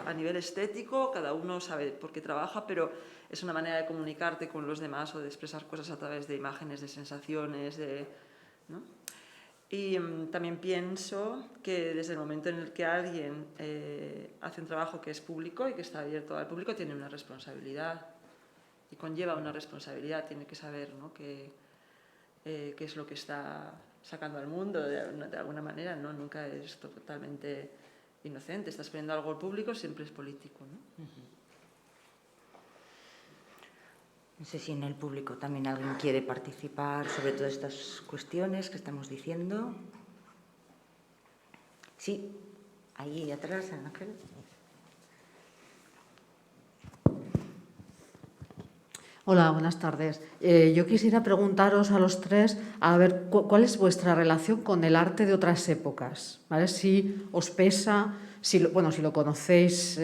a nivel estético, cada uno sabe por qué trabaja, pero es una manera de comunicarte con los demás o de expresar cosas a través de imágenes, de sensaciones, ¿no? Y también pienso que desde el momento en el que alguien hace un trabajo que es público y que está abierto al público, tiene una responsabilidad y conlleva una responsabilidad, tiene que saber, ¿no? qué es lo que está sacando al mundo de alguna manera, ¿no? Nunca es totalmente inocente, estás poniendo algo al público, siempre es político, ¿no? No sé si en el público también alguien quiere participar sobre todas estas cuestiones que estamos diciendo. Sí, ahí atrás, Ángel. Hola, buenas tardes. Yo quisiera preguntaros a los tres a ver cuál es vuestra relación con el arte de otras épocas, ¿vale? Si os pesa, si lo conocéis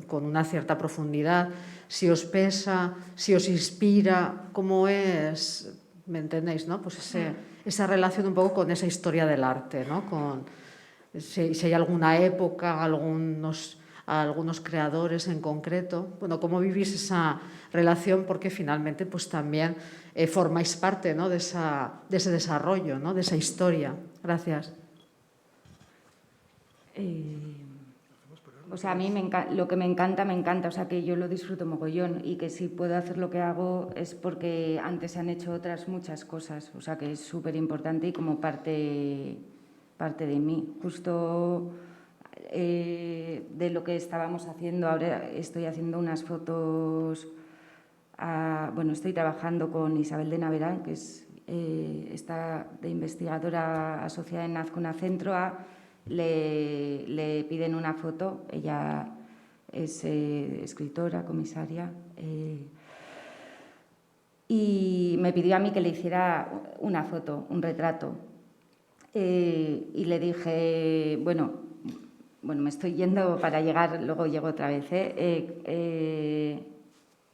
con una cierta profundidad, si os pesa, si os inspira, cómo es, ¿me entendéis, no? Pues esa relación un poco con esa historia del arte, ¿no? Si hay alguna época, algunos creadores en concreto. Bueno, ¿cómo vivís esa relación? Porque finalmente pues también formáis parte, ¿no? de ese desarrollo, ¿no? De esa historia. Gracias. O sea, a mí lo que me encanta, o sea, que yo lo disfruto mogollón y que si puedo hacer lo que hago es porque antes se han hecho otras muchas cosas, o sea, que es súper importante y como parte de mí. Justo de lo que estábamos haciendo, ahora estoy haciendo unas fotos, estoy trabajando con Isabel de Naverán, que está de investigadora asociada en Azcona Centro. Le piden una foto, ella es escritora, comisaria, y me pidió a mí que le hiciera una foto, un retrato. Y le dije, bueno, me estoy yendo para llegar, luego llego otra vez, que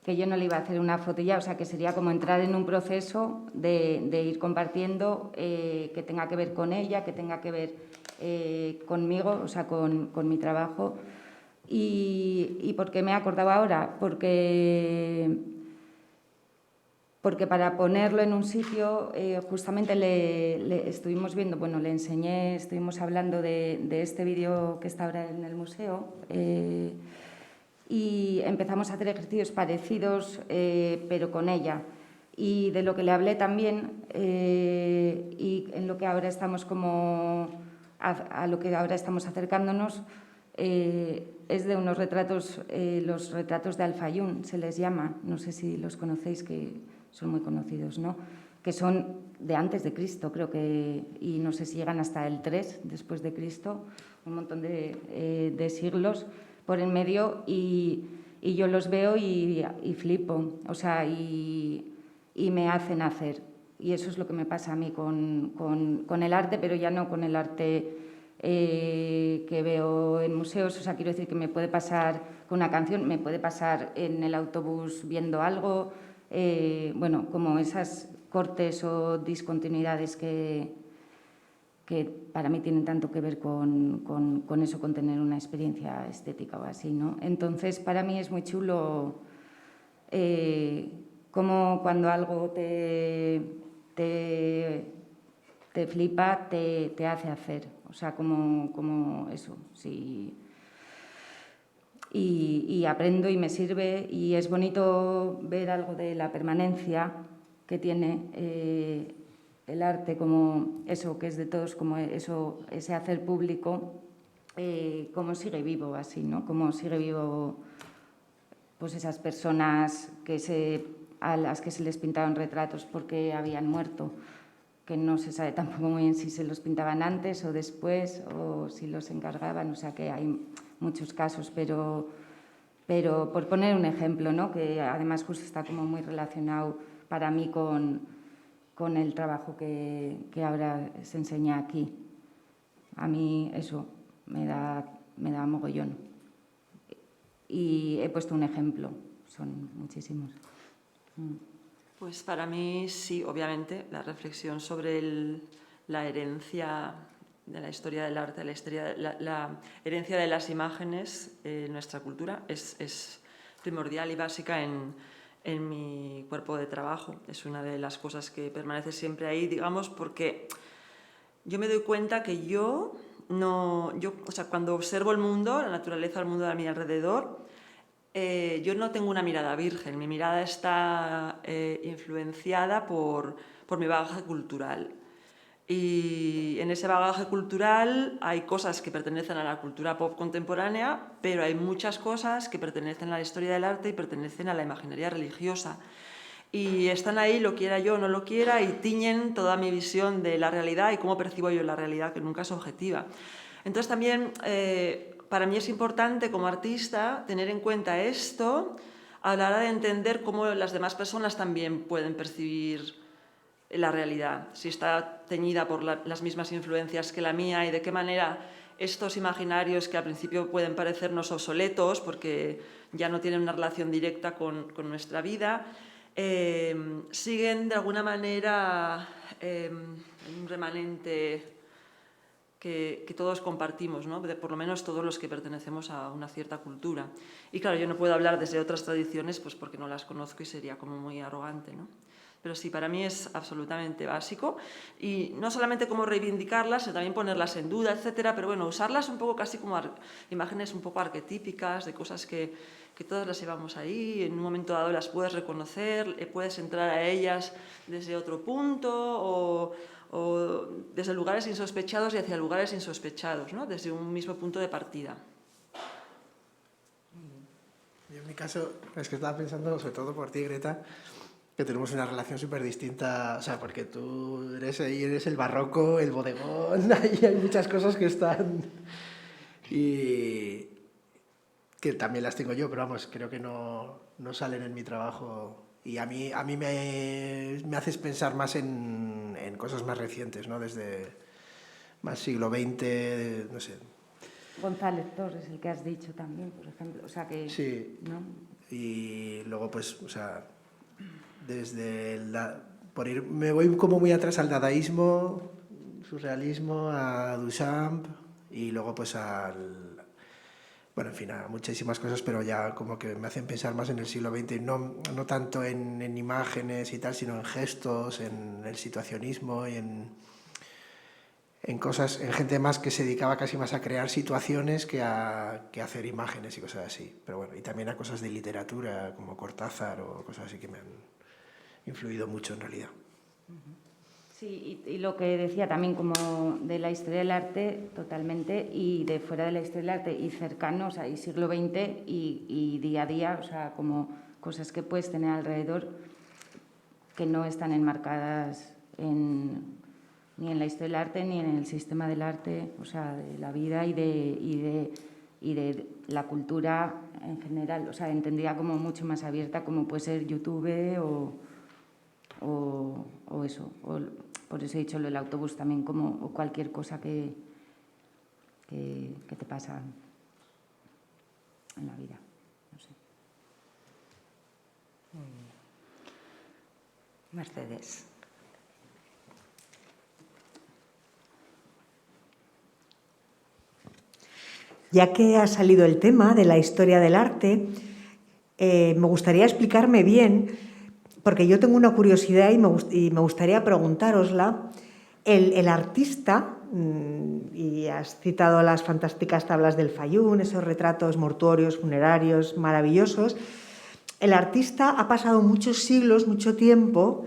yo no le iba a hacer una foto ya, o sea, que sería como entrar en un proceso de ir compartiendo, que tenga que ver con ella, que tenga que ver conmigo, o sea, con mi trabajo. ¿Y por qué me he acordado ahora? Porque porque para ponerlo en un sitio, justamente le estuvimos viendo, bueno, le enseñé, estuvimos hablando de este vídeo que está ahora en el museo, y empezamos a hacer ejercicios parecidos, pero con ella. Y de lo que le hablé también, y en lo que ahora estamos como a lo que ahora estamos acercándonos, es de unos retratos, los retratos de Al-Fayún, se les llama, no sé si los conocéis, que son muy conocidos, ¿no? Que son de antes de Cristo, creo que, y no sé si llegan hasta el 3 después de Cristo, un montón de siglos por en medio, y yo los veo y flipo, o sea, y me hacen hacer. Y eso es lo que me pasa a mí con el arte, pero ya no con el arte que veo en museos. O sea, quiero decir que me puede pasar con una canción, me puede pasar en el autobús viendo algo, bueno, como esas cortes o discontinuidades que para mí tienen tanto que ver con eso, con tener una experiencia estética o así, ¿no? Entonces, para mí es muy chulo como cuando algo te flipa, te hace hacer. O sea, como eso, sí. Y aprendo y me sirve, y es bonito ver algo de la permanencia que tiene el arte, como eso que es de todos, como eso, ese hacer público, como sigue vivo así, ¿no? Como sigue vivo pues esas personas a las que se les pintaban retratos porque habían muerto, que no se sabe tampoco muy bien si se los pintaban antes o después o si los encargaban, o sea que hay muchos casos, pero por poner un ejemplo, ¿no? Que además justo está como muy relacionado para mí con el trabajo que ahora se enseña aquí. A mí eso me da mogollón. Y he puesto un ejemplo, son muchísimos. Pues para mí sí, obviamente, la reflexión sobre la herencia de la historia del arte, la herencia de las imágenes en nuestra cultura es primordial y básica en mi cuerpo de trabajo. Es una de las cosas que permanece siempre ahí, digamos, porque yo me doy cuenta que o sea, cuando observo el mundo, la naturaleza, el mundo a mi alrededor, yo no tengo una mirada virgen, mi mirada está influenciada por mi bagaje cultural. Y en ese bagaje cultural hay cosas que pertenecen a la cultura pop contemporánea, pero hay muchas cosas que pertenecen a la historia del arte y pertenecen a la imaginería religiosa. Y están ahí, lo quiera yo o no lo quiera, y tiñen toda mi visión de la realidad y cómo percibo yo la realidad, que nunca es objetiva. Entonces también para mí es importante como artista tener en cuenta esto a la hora de entender cómo las demás personas también pueden percibir la realidad, si está teñida por las mismas influencias que la mía y de qué manera estos imaginarios que al principio pueden parecernos obsoletos porque ya no tienen una relación directa con nuestra vida, siguen de alguna manera un remanente que todos compartimos, ¿no? Por lo menos todos los que pertenecemos a una cierta cultura. Y claro, yo no puedo hablar desde otras tradiciones pues porque no las conozco y sería como muy arrogante, ¿no? Pero sí, para mí es absolutamente básico, y no solamente como reivindicarlas, sino también ponerlas en duda, etcétera, pero bueno, usarlas un poco casi como imágenes un poco arquetípicas de cosas que todas las llevamos ahí, en un momento dado las puedes reconocer, puedes entrar a ellas desde otro punto o desde lugares insospechados y hacia lugares insospechados, ¿no? Desde un mismo punto de partida. Yo en mi caso, es que estaba pensando, sobre todo por ti, Greta, que tenemos una relación súper distinta, o sea, porque tú eres el barroco, el bodegón, ahí hay muchas cosas que están y que también las tengo yo, pero vamos, creo que no salen en mi trabajo, y a mí me haces pensar más en cosas más recientes, ¿no? Desde más siglo XX, no sé. González Torres, el que has dicho también, por ejemplo, o sea que... Sí, ¿no? Y luego pues, o sea, desde me voy como muy atrás al dadaísmo, surrealismo, a Duchamp, y luego pues bueno, en fin, a muchísimas cosas, pero ya como que me hacen pensar más en el siglo XX, no tanto en imágenes y tal, sino en gestos, en el situacionismo y en cosas, en gente más que se dedicaba casi más a crear situaciones que a hacer imágenes y cosas así. Pero bueno, y también a cosas de literatura, como Cortázar o cosas así que me han influido mucho en realidad. Sí, y lo que decía también como de la historia del arte totalmente, y de fuera de la historia del arte y cercanos, o sea, y siglo XX y día a día, o sea, como cosas que puedes tener alrededor que no están enmarcadas ni en la historia del arte ni en el sistema del arte, o sea, de la vida y de la cultura en general, o sea, entendida como mucho más abierta, como puede ser YouTube o eso, por eso he dicho lo del autobús también, como o cualquier cosa que te pasa en la vida, no sé. Mercedes. Ya que ha salido el tema de la historia del arte, me gustaría explicarme bien, porque yo tengo una curiosidad y me gustaría preguntárosla. El artista, y has citado las fantásticas tablas del Fayún, esos retratos mortuorios, funerarios, maravillosos. El artista ha pasado muchos siglos, mucho tiempo,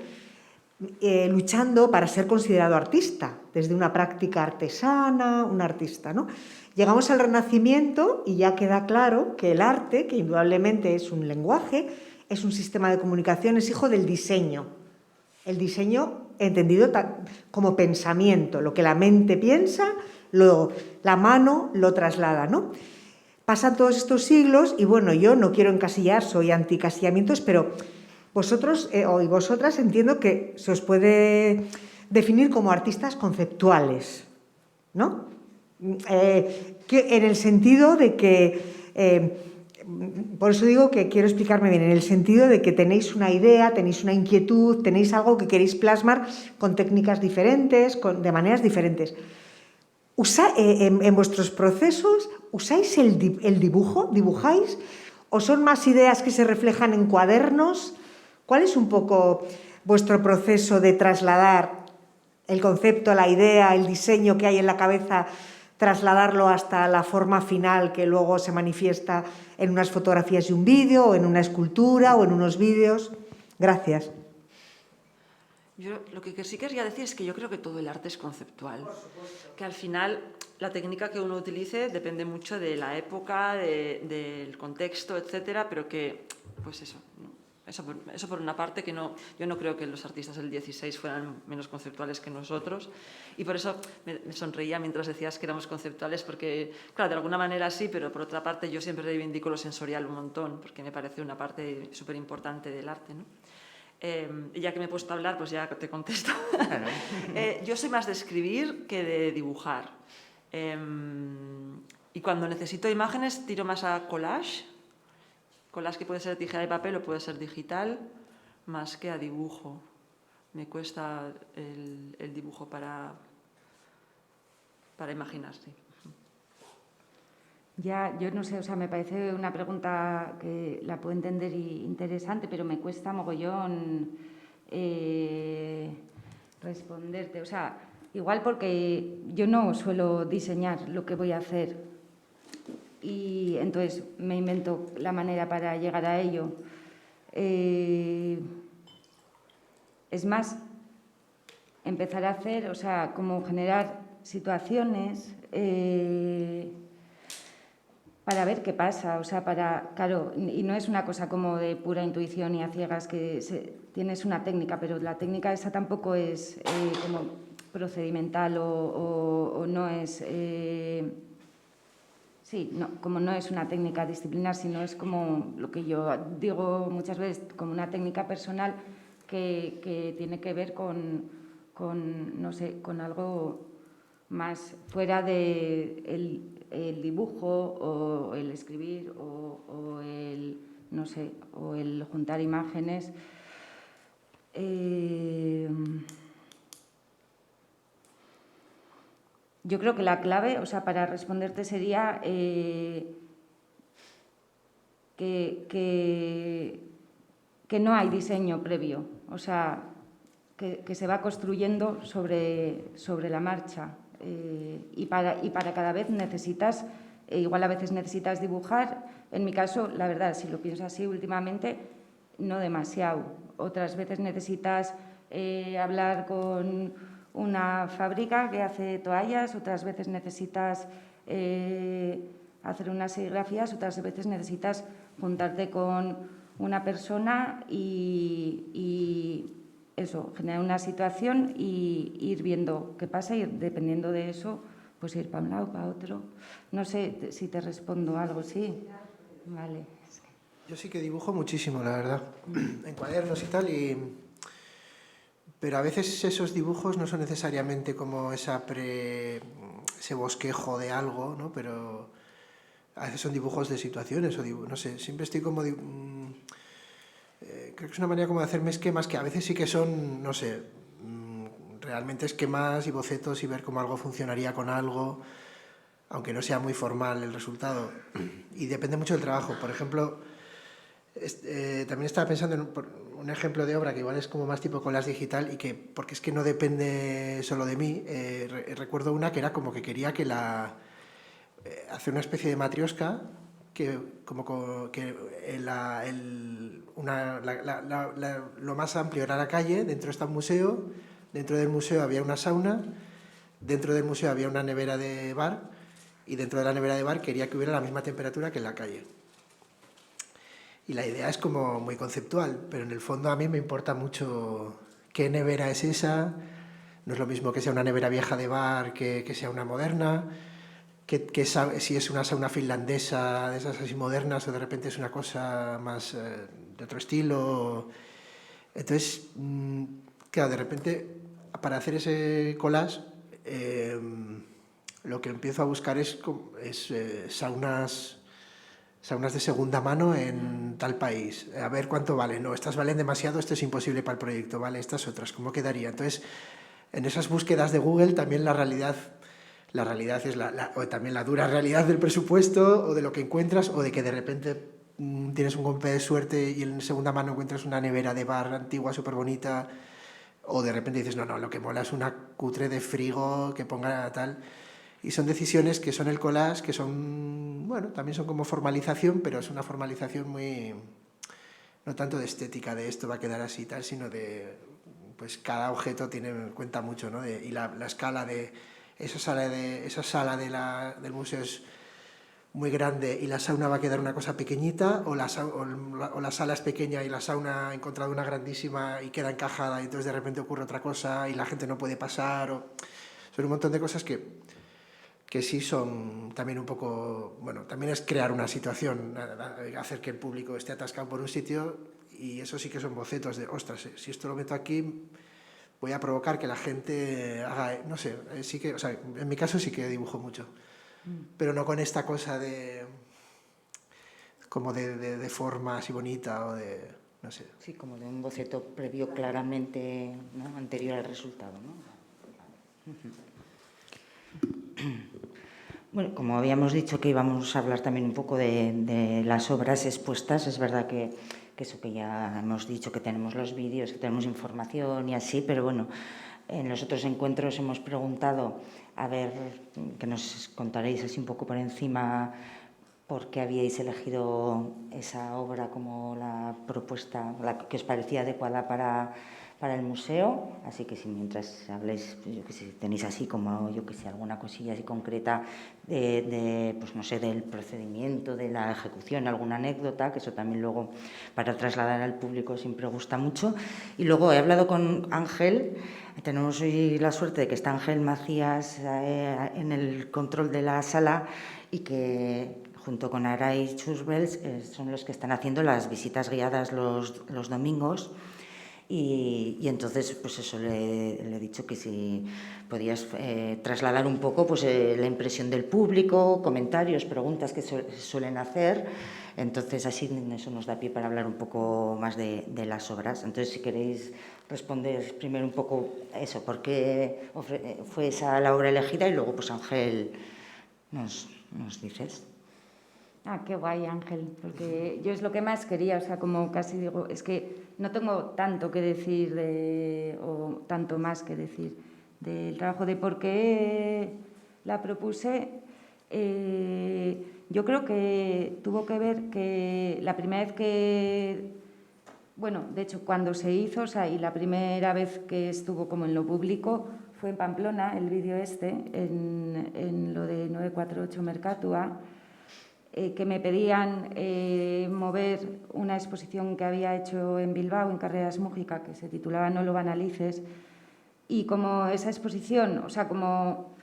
luchando para ser considerado artista, desde una práctica artesana, un artista, ¿no? Llegamos al Renacimiento y ya queda claro que el arte, que indudablemente es un lenguaje, es un sistema de comunicación, es hijo del diseño. El diseño entendido como pensamiento, lo que la mente piensa, la mano lo traslada, ¿no? Pasan todos estos siglos y bueno, yo no quiero encasillar, soy anticasillamientos, pero vosotros y vosotras entiendo que se os puede definir como artistas conceptuales, ¿no? En el sentido de que, por eso digo que quiero explicarme bien, en el sentido de que tenéis una idea, tenéis una inquietud, tenéis algo que queréis plasmar con técnicas diferentes, de maneras diferentes. En vuestros procesos, ¿usáis el dibujo? ¿Dibujáis? ¿O son más ideas que se reflejan en cuadernos? ¿Cuál es un poco vuestro proceso de trasladar el concepto, la idea, el diseño que hay en la cabeza, trasladarlo hasta la forma final que luego se manifiesta en unas fotografías y un vídeo, o en una escultura, o en unos vídeos? Gracias. Yo lo que sí querría decir es que yo creo que todo el arte es conceptual, que al final la técnica que uno utilice depende mucho de la época, del contexto, etcétera, pero que, pues eso, ¿no? Eso por una parte, que no, yo no creo que los artistas del 16 fueran menos conceptuales que nosotros, y por eso me sonreía mientras decías que éramos conceptuales, porque, claro, de alguna manera sí, pero por otra parte yo siempre reivindico lo sensorial un montón, porque me parece una parte súper importante del arte, ¿no? Ya que me he puesto a hablar, pues ya te contesto. Claro. Yo soy más de escribir que de dibujar. Y cuando necesito imágenes tiro más a collage. Collage que puede ser tijera y papel o puede ser digital, más que a dibujo. Me cuesta el dibujo para imaginar, sí. Ya, yo no sé, o sea, me parece una pregunta que la puedo entender y interesante, pero me cuesta mogollón responderte. O sea, igual porque yo no suelo diseñar lo que voy a hacer y entonces me invento la manera para llegar a ello. Es más, empezar a hacer, o sea, como generar situaciones para ver qué pasa, o sea, claro, y no es una cosa como de pura intuición y a ciegas que tienes una técnica, pero la técnica esa tampoco es como procedimental o no es, sí, no, como no es una técnica disciplinar, sino es como lo que yo digo muchas veces, como una técnica personal que tiene que ver con, no sé, con algo más fuera de el dibujo o el escribir o el, no sé, o el juntar imágenes. Yo creo que la clave, o sea, para responderte sería que no hay diseño previo, o sea, que se va construyendo sobre la marcha. Y para cada vez necesitas, igual a veces necesitas dibujar. En mi caso, la verdad, si lo pienso así últimamente, no demasiado. Otras veces necesitas hablar con una fábrica que hace toallas, otras veces necesitas hacer unas serigrafías, otras veces necesitas juntarte con una persona y eso, generar una situación y ir viendo qué pasa y dependiendo de eso, pues ir para un lado, para otro. No sé si te respondo algo, ¿sí? Vale. Yo sí que dibujo muchísimo, la verdad, en cuadernos y tal, pero a veces esos dibujos no son necesariamente como ese bosquejo de algo, ¿no? Pero a veces son dibujos de situaciones o no sé, siempre estoy como... creo que es una manera como de hacerme esquemas que a veces sí que son, no sé, realmente esquemas y bocetos y ver cómo algo funcionaría con algo, aunque no sea muy formal el resultado. Y depende mucho del trabajo. Por ejemplo, también estaba pensando en un ejemplo de obra que igual es como más tipo collage digital porque es que no depende solo de mí. Recuerdo una que era como que quería hacer una especie de matrioska lo más amplio era la calle, dentro está un museo, dentro del museo había una sauna, dentro del museo había una nevera de bar y dentro de la nevera de bar quería que hubiera la misma temperatura que en la calle. Y la idea es como muy conceptual, pero en el fondo a mí me importa mucho qué nevera es esa. No es lo mismo que sea una nevera vieja de bar que sea una moderna. Si es una sauna finlandesa de esas así modernas o de repente es una cosa más de otro estilo. Entonces, claro, de repente para hacer ese collage lo que empiezo a buscar es saunas de segunda mano en tal país. A ver cuánto vale. No, estas valen demasiado, esto es imposible para el proyecto. Vale, estas otras, ¿cómo quedaría? Entonces, en esas búsquedas de Google también la realidad es o también la dura realidad del presupuesto o de lo que encuentras o de que de repente tienes un golpe de suerte y en segunda mano encuentras una nevera de bar antigua súper bonita o de repente dices, no, lo que mola es una cutre de frigo que ponga tal. Y son decisiones que son el collage, que son, bueno, también son como formalización, pero es una formalización muy, no tanto de estética, de esto va a quedar así tal, sino de, pues cada objeto cuenta mucho, ¿no? Y la escala de esa sala del museo es muy grande y la sauna va a quedar una cosa pequeñita, o la sala es pequeña y la sauna ha encontrado una grandísima y queda encajada y entonces de repente ocurre otra cosa y la gente no puede pasar. Son un montón de cosas que sí son también un poco, bueno, también es crear una situación, hacer que el público esté atascado por un sitio y eso sí que son bocetos de, ostras, si esto lo meto aquí voy a provocar que la gente haga, no sé, sí que, o sea, en mi caso sí que dibujo mucho, pero no con esta cosa como de forma así bonita o de, no sé. Sí, como de un boceto previo claramente, ¿no?, anterior al resultado, ¿no? Bueno, como habíamos dicho que íbamos a hablar también un poco de las obras expuestas, es verdad que eso que ya hemos dicho, que tenemos los vídeos, que tenemos información y así, pero bueno, en los otros encuentros hemos preguntado, a ver, que nos contaréis así un poco por encima por qué habíais elegido esa obra como la propuesta, la que os parecía adecuada para el museo, así que si mientras habléis, yo que sé, tenéis así como, yo que sé, alguna cosilla así concreta pues no sé, del procedimiento, de la ejecución, alguna anécdota, que eso también luego para trasladar al público siempre gusta mucho. Y luego he hablado con Ángel, tenemos hoy la suerte de que está Ángel Macías en el control de la sala y que junto con Aray Chusbels son los que están haciendo las visitas guiadas los domingos. Y entonces, pues eso, le he dicho que si podías trasladar un poco pues, la impresión del público, comentarios, preguntas que suelen hacer. Entonces, así eso nos da pie para hablar un poco más de las obras. Entonces, si queréis responder primero un poco eso, por qué fue esa la obra elegida y luego, pues Ángel, nos dices. Ah, qué guay, Ángel, porque yo es lo que más quería, o sea, como casi digo, es que no tengo tanto que decir o tanto más que decir del trabajo de por qué la propuse. Yo creo que tuvo que ver que la primera vez que, bueno, de hecho cuando se hizo, o sea, y la primera vez que estuvo como en lo público fue en Pamplona, el vídeo en lo de 948 Mercatua, que me pedían mover una exposición que había hecho en Bilbao, en Carreras Mújica, que se titulaba No lo banalices, y como esa exposición, o sea, como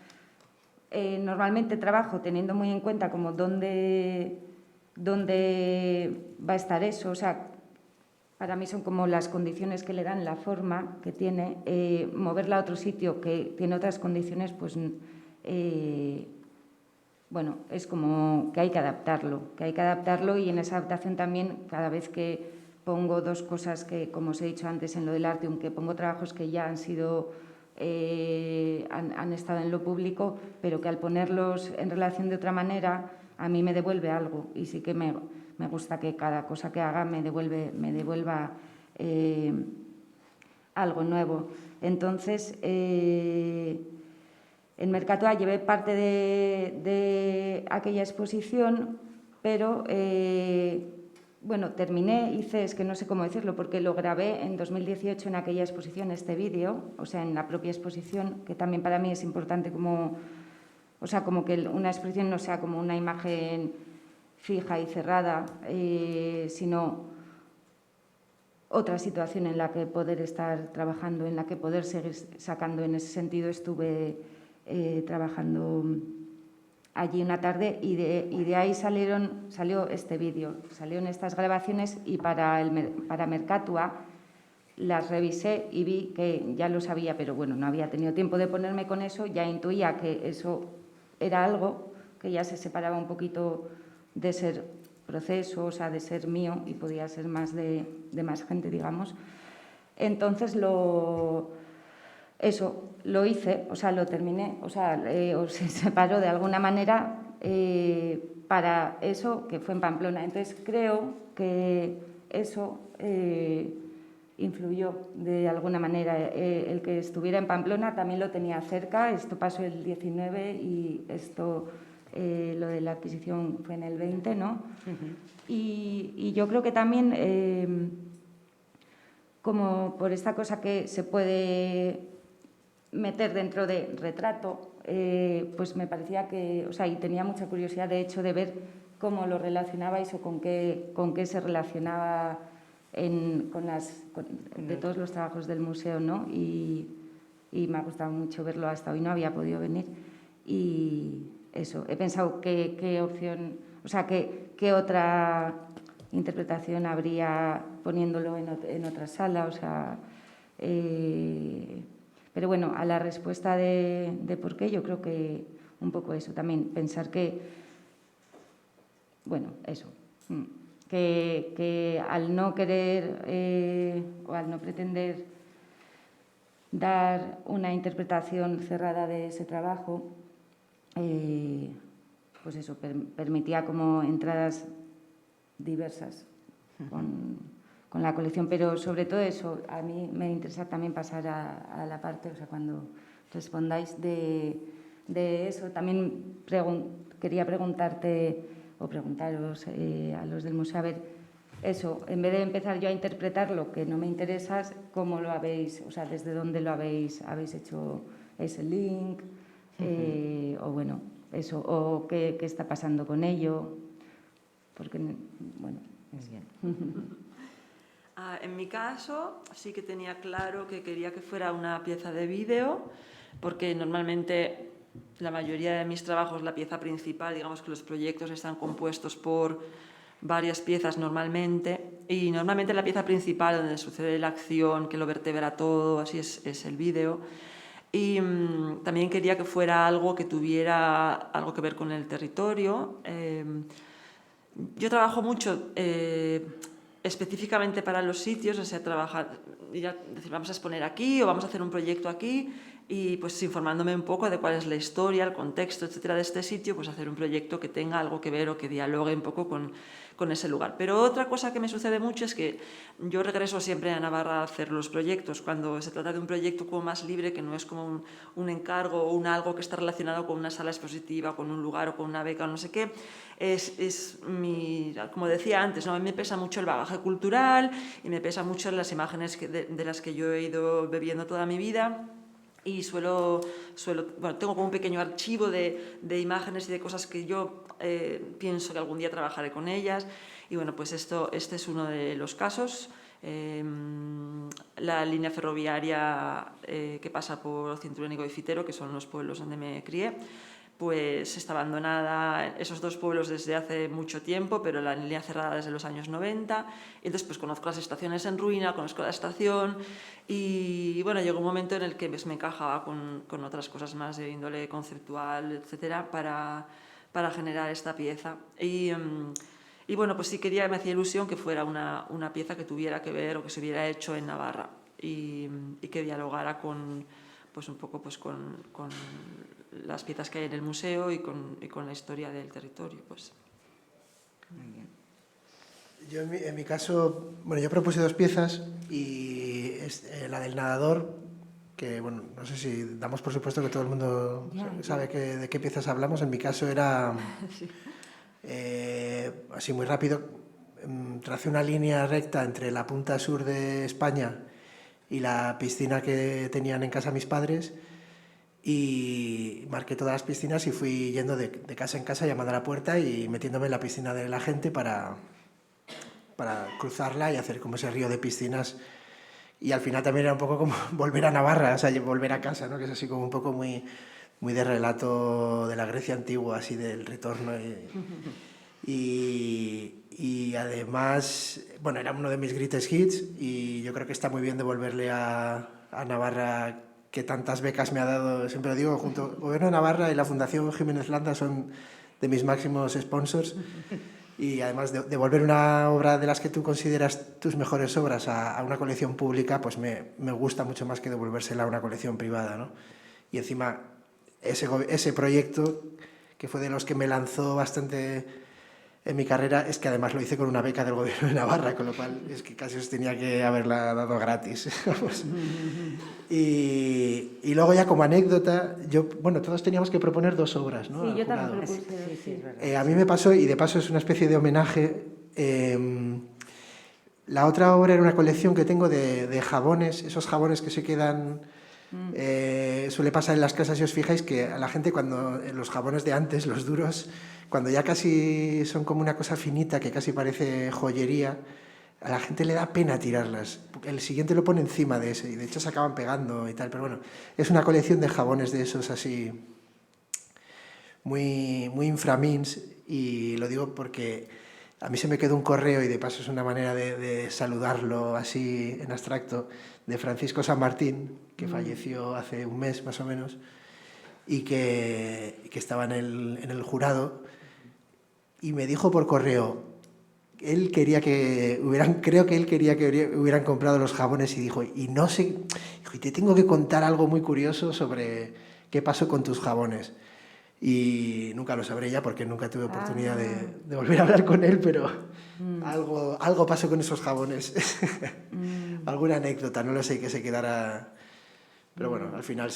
normalmente trabajo teniendo muy en cuenta como dónde va a estar eso, o sea, para mí son como las condiciones que le dan la forma que tiene, moverla a otro sitio que tiene otras condiciones, pues bueno, es como que hay que adaptarlo y en esa adaptación también cada vez que pongo dos cosas que, como os he dicho antes en lo del arte, aunque pongo trabajos que ya han sido, han estado en lo público, pero que al ponerlos en relación de otra manera a mí me devuelve algo y sí que me gusta que cada cosa que haga me devuelva algo nuevo. Entonces, en Mercatua llevé parte de aquella exposición, pero bueno, terminé, es que no sé cómo decirlo, porque lo grabé en 2018 en aquella exposición, este vídeo, o sea, en la propia exposición, que también para mí es importante como, o sea, como que una exposición no sea como una imagen fija y cerrada, sino otra situación en la que poder estar trabajando, en la que poder seguir sacando. En ese sentido estuve trabajando allí una tarde y de ahí salió este vídeo, salieron estas grabaciones y para Mercatua las revisé y vi que ya lo sabía, pero bueno, no había tenido tiempo de ponerme con eso, ya intuía que eso era algo que ya se separaba un poquito de ser proceso, o sea, de ser mío y podía ser más de más gente, digamos. Entonces lo hice, o sea, lo terminé, o sea, se separó de alguna manera para eso que fue en Pamplona. Entonces creo que eso influyó de alguna manera. El que estuviera en Pamplona también lo tenía cerca, esto pasó el 19 y esto, lo de la adquisición fue en el 20, ¿no? Y yo creo que también, como por esta cosa que se puede meter dentro de retrato, pues me parecía que, o sea, y tenía mucha curiosidad de hecho de ver cómo lo relacionabais o con qué se relacionaba de todos los trabajos del museo, ¿no? Y me ha gustado mucho verlo, hasta hoy no había podido venir y eso, he pensado qué opción, o sea, qué otra interpretación habría poniéndolo en otra sala, o sea, pero bueno, a la respuesta de por qué, yo creo que un poco eso también, pensar que, bueno, eso, que al no querer o al no pretender dar una interpretación cerrada de ese trabajo, pues eso, permitía como entradas diversas con la colección, pero sobre todo eso, a mí me interesa también pasar a la parte, o sea, cuando respondáis de eso, también quería preguntarte o preguntaros a los del museo, a ver, eso, en vez de empezar yo a interpretar lo que no me interesa, ¿cómo lo habéis, o sea, desde dónde lo habéis hecho ese link? O bueno, eso, o qué está pasando con ello, porque, bueno, es bien. En mi caso, sí que tenía claro que quería que fuera una pieza de vídeo, porque normalmente la mayoría de mis trabajos, la pieza principal, digamos que los proyectos están compuestos por varias piezas normalmente, y normalmente la pieza principal donde sucede la acción, que lo vertebra todo, así es el vídeo. Y también quería que fuera algo que tuviera algo que ver con el territorio. Yo trabajo mucho específicamente para los sitios, o sea, decir, vamos a exponer aquí o vamos a hacer un proyecto aquí, y pues informándome un poco de cuál es la historia, el contexto, etcétera, de este sitio, pues hacer un proyecto que tenga algo que ver o que dialogue un poco con ese lugar. Pero otra cosa que me sucede mucho es que yo regreso siempre a Navarra a hacer los proyectos, cuando se trata de un proyecto como más libre, que no es como un encargo o algo que está relacionado con una sala expositiva, con un lugar o con una beca o no sé qué, como decía antes, ¿no? A mí me pesa mucho el bagaje cultural y me pesa mucho las imágenes de las que yo he ido bebiendo toda mi vida. Y tengo como un pequeño archivo de imágenes y de cosas que yo pienso que algún día trabajaré con ellas. Y bueno, pues este es uno de los casos. La línea ferroviaria que pasa por Cinturónigo y Fitero, que son los pueblos donde me crié, pues está abandonada, esos dos pueblos desde hace mucho tiempo, pero la línea cerrada desde los años 90. Entonces, pues conozco las estaciones en ruina, conozco la estación y, bueno, llegó un momento en el que pues, me encajaba con otras cosas más de índole conceptual, etcétera, para generar esta pieza. Y bueno, pues sí me hacía ilusión que fuera una pieza que tuviera que ver o que se hubiera hecho en Navarra y que dialogara pues un poco pues con las piezas que hay en el museo y con la historia del territorio. Pues. Muy bien. Yo en mi caso, bueno, yo propuse 2 piezas y la del nadador, que bueno, no sé si damos por supuesto que todo el mundo sabe de qué piezas hablamos. En mi caso era Sí. así muy rápido, tracé una línea recta entre la punta sur de España y la piscina que tenían en casa mis padres y marqué todas las piscinas y fui yendo de casa en casa llamando a la puerta y metiéndome en la piscina de la gente para cruzarla y hacer como ese río de piscinas. Y al final también era un poco como volver a Navarra, o sea, volver a casa, ¿no? Que es así como un poco muy de relato de la Grecia antigua, así del retorno. Y además, bueno, era uno de mis greatest hits y yo creo que está muy bien devolverle a Navarra, que tantas becas me ha dado, siempre lo digo, junto al Gobierno de Navarra y la Fundación Jiménez Landa son de mis máximos sponsors. Y además devolver una obra de las que tú consideras tus mejores obras a una colección pública, pues me gusta mucho más que devolvérsela a una colección privada, ¿no? Y encima ese proyecto, que fue de los que me lanzó bastante en mi carrera, es que además lo hice con una beca del Gobierno de Navarra, con lo cual es que casi os tenía que haberla dado gratis. Y luego ya como anécdota, bueno, todos teníamos que proponer 2 obras, ¿no? Sí, yo jurado. también propuse. Sí, es verdad. A mí me pasó, y de paso es una especie de homenaje, la otra obra era una colección que tengo de jabones, esos jabones que se quedan, suele pasar en las casas, si os fijáis, que a la gente cuando, los jabones de antes, los duros, cuando ya casi son como una cosa finita, que casi parece joyería, a la gente le da pena tirarlas. El siguiente lo pone encima de ese, y de hecho se acaban pegando y tal, pero bueno, es una colección de jabones de esos así, muy inframins, y lo digo porque a mí se me quedó un correo, y de paso es una manera de saludarlo así en abstracto, de Francisco San Martín, que falleció hace un mes más o menos, y que estaba en el jurado, y me dijo por correo, creo que él quería que hubieran comprado los jabones, y dijo, y no sé, dijo, y te tengo que contar algo muy curioso sobre qué pasó con tus jabones. Y nunca lo sabré ya porque nunca tuve oportunidad de volver a hablar con él, pero algo pasó con esos jabones. Alguna anécdota, no lo sé, que se quedara. Pero bueno, al final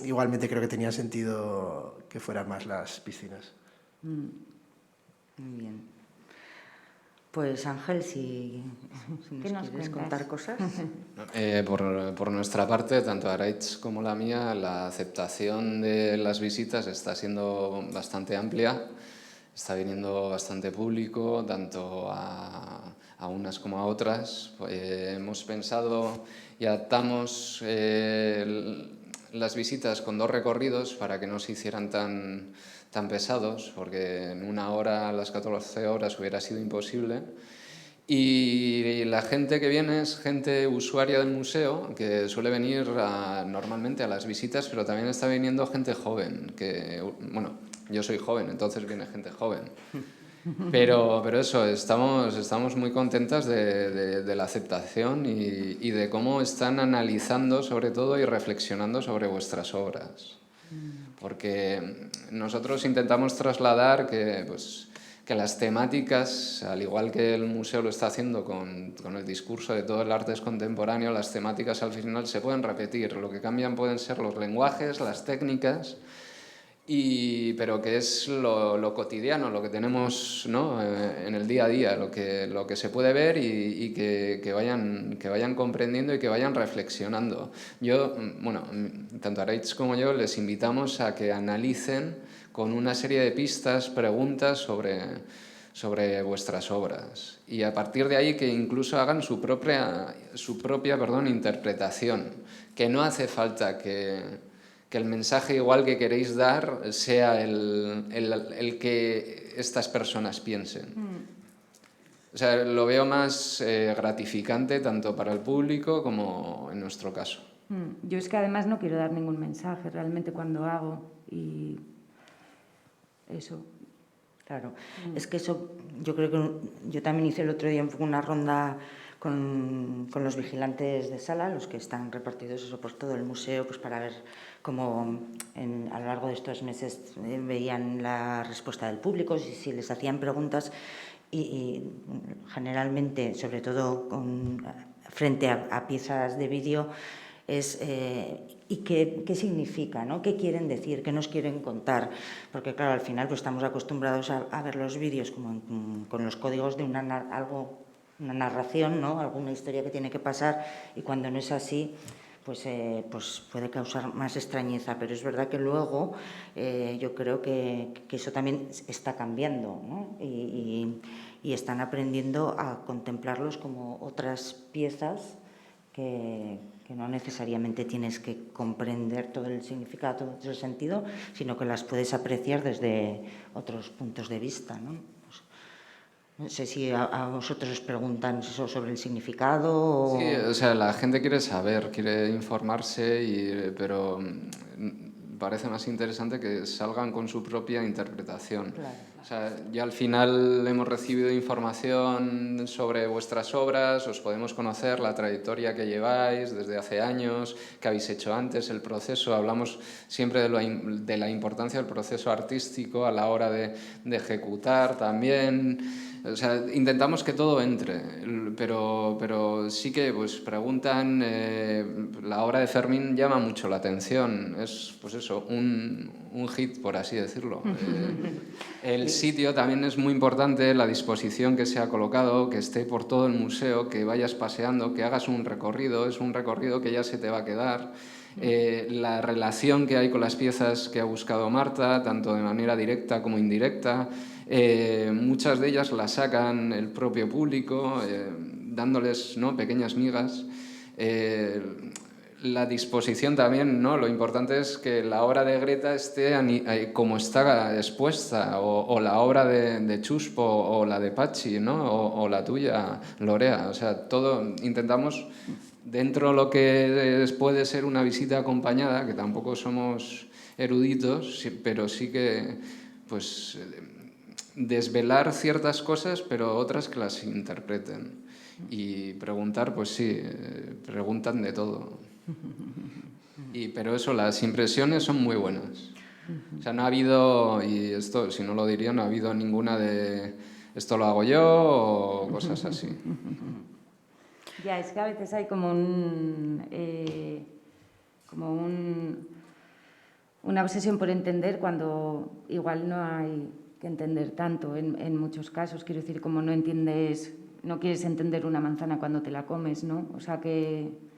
igualmente creo que tenía sentido que fueran más las piscinas. Muy bien. Pues Ángel, si nos quieres contar cosas. Por nuestra parte, tanto Araitz como la mía, la aceptación de las visitas está siendo bastante amplia. Está viniendo bastante público, tanto a unas como a otras. Hemos pensado y adaptamos las visitas con 2 recorridos para que no se hicieran tan pesados, porque en 1 hora a las 14 horas hubiera sido imposible. Y la gente que viene es gente usuaria del museo, que suele venir normalmente a las visitas, pero también está viniendo gente joven, que, bueno, yo soy joven, entonces viene gente joven. Pero eso, estamos muy contentas de la aceptación y de cómo están analizando sobre todo y reflexionando sobre vuestras obras. Porque nosotros intentamos trasladar que las temáticas, al igual que el museo lo está haciendo con el discurso de todo el arte es contemporáneo, las temáticas al final se pueden repetir. Lo que cambian pueden ser los lenguajes, las técnicas, pero que es lo cotidiano, lo que tenemos, ¿no? En el día a día, lo que se puede ver y que vayan comprendiendo y que vayan reflexionando. Tanto Araitz como yo les invitamos a que analicen con una serie de pistas, preguntas sobre vuestras obras, y a partir de ahí que incluso hagan su propia interpretación, que no hace falta que el mensaje igual que queréis dar sea el que estas personas piensen. O sea, lo veo más gratificante tanto para el público como en nuestro caso. Yo es que además no quiero dar ningún mensaje realmente cuando hago, y eso. Claro, es que eso, yo creo que yo también hice el otro día una ronda con los vigilantes de sala, los que están repartidos eso por todo el museo, pues para ver cómo a lo largo de estos meses veían la respuesta del público, si les hacían preguntas, y generalmente, sobre todo frente a piezas de vídeo, ¿y qué significa, ¿no? ¿Qué quieren decir? ¿Qué nos quieren contar? Porque claro, al final pues estamos acostumbrados a ver los vídeos como con los códigos de una narración, ¿no? Alguna historia que tiene que pasar, y cuando no es así, pues puede causar más extrañeza. Pero es verdad que luego yo creo que eso también está cambiando, ¿no? Y están aprendiendo a contemplarlos como otras piezas que no necesariamente tienes que comprender todo el significado, todo el sentido, sino que las puedes apreciar desde otros puntos de vista, ¿no? Pues, no sé si a vosotros os preguntan eso sobre el significado. Sí, o sea, la gente quiere saber, quiere informarse, pero parece más interesante que salgan con su propia interpretación. Claro. O sea, ya al final hemos recibido información sobre vuestras obras, os podemos conocer la trayectoria que lleváis desde hace años, que habéis hecho antes, el proceso. Hablamos siempre de la importancia del proceso artístico a la hora de ejecutar también. O sea, intentamos que todo entre, pero sí que pues preguntan, la obra de Fermín llama mucho la atención, es pues eso, un hit, por así decirlo. El sitio también es muy importante, la disposición que se ha colocado, que esté por todo el museo, que vayas paseando, que hagas un recorrido, es un recorrido que ya se te va a quedar. La relación que hay con las piezas que ha buscado Marta, tanto de manera directa como indirecta, muchas de ellas las sacan el propio público, dándoles, ¿no?, pequeñas migas. La disposición también, ¿no? Lo importante es que la obra de Greta esté como está expuesta, o la obra de Chuspo, o la de Pachi, ¿no? O la tuya, Lorea. O sea, todo intentamos, dentro de lo que puede ser una visita acompañada, que tampoco somos eruditos, pero sí que pues desvelar ciertas cosas, pero otras que las interpreten. Y preguntar, pues sí, preguntan de todo. Pero eso, las impresiones son muy buenas. O sea, no ha habido, y esto, si no lo diría, no ha habido ninguna de esto lo hago yo o cosas así. Ya, es que a veces hay como una obsesión por entender cuando igual no hay que entender tanto en muchos casos. Quiero decir, como no quieres entender una manzana cuando te la comes, ¿no? O sea que...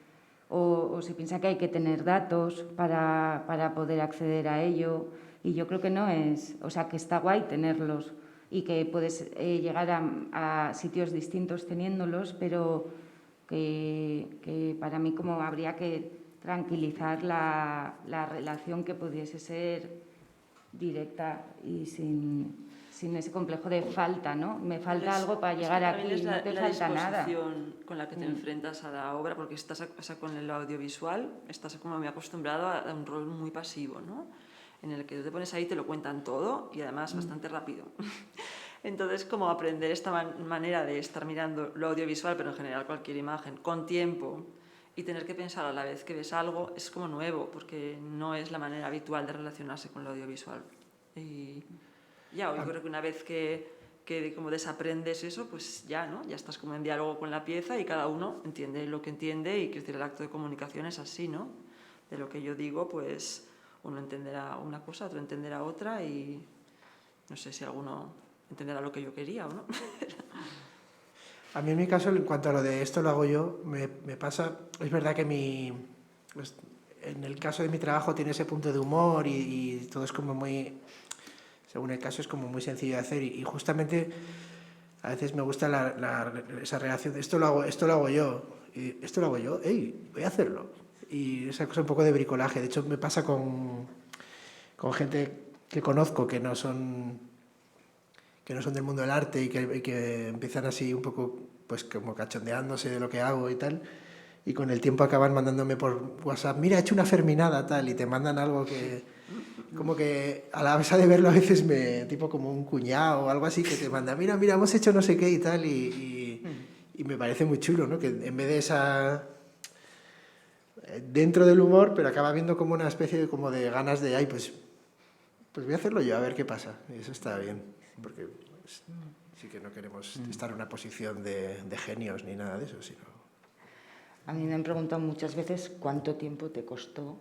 O se piensa que hay que tener datos para poder acceder a ello, y yo creo que no es... O sea, que está guay tenerlos y que puedes llegar a sitios distintos teniéndolos, pero que para mí como habría que tranquilizar la relación, que pudiese ser directa y sin ese complejo de falta, ¿no? Me falta algo para llegar aquí, no te falta nada. Con la que te enfrentas a la obra, porque estás con el audiovisual, estás como muy acostumbrado a un rol muy pasivo, ¿no? En el que tú te pones ahí, te lo cuentan todo y además bastante rápido. Entonces, como aprender esta manera de estar mirando lo audiovisual, pero en general cualquier imagen, con tiempo, y tener que pensar a la vez que ves algo, es como nuevo, porque no es la manera habitual de relacionarse con lo audiovisual. Y ya, yo creo que una vez que como desaprendes eso, pues ya, ¿no? Ya estás como en diálogo con la pieza y cada uno entiende lo que entiende, y quiero decir, el acto de comunicación es así, ¿no? De lo que yo digo, pues uno entenderá una cosa, otro entenderá otra, y no sé si alguno entenderá lo que yo quería o no. A mí en mi caso, en cuanto a lo de esto lo hago yo, me pasa, es verdad que en el caso de mi trabajo tiene ese punto de humor y todo es como muy, según el caso es como muy sencillo de hacer, y justamente a veces me gusta esa relación de esto lo hago yo, y esto lo hago yo, ¡ey! Voy a hacerlo. Y esa cosa un poco de bricolaje. De hecho, me pasa con gente que conozco que no son del mundo del arte y que empiezan así un poco pues como cachondeándose de lo que hago y tal, y con el tiempo acaban mandándome por WhatsApp, mira, he hecho una ferminada tal, y te mandan algo que como que a la vez de verlo a veces tipo como un cuñado o algo así que te manda, mira, hemos hecho no sé qué y tal, y me parece muy chulo, ¿no? Que en vez de esa dentro del humor, pero acaba viendo como una especie de, como de ganas de, ay, pues voy a hacerlo yo, a ver qué pasa. Y eso está bien, porque pues, sí que no queremos estar en una posición de genios ni nada de eso, sino... A mí me han preguntado muchas veces cuánto tiempo te costó.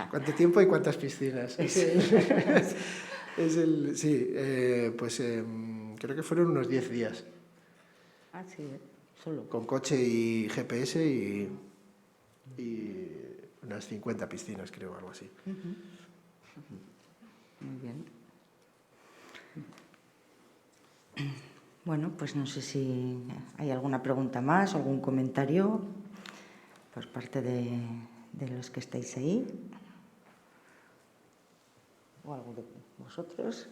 ¿Cuánto tiempo y cuántas piscinas? Sí, pues creo que fueron unos 10 días. Ah, sí, solo. Con coche y GPS y unas 50 piscinas, creo, algo así. Muy bien. Bueno, pues no sé si hay alguna pregunta más o algún comentario por parte de los que estáis ahí. O algo de vosotros.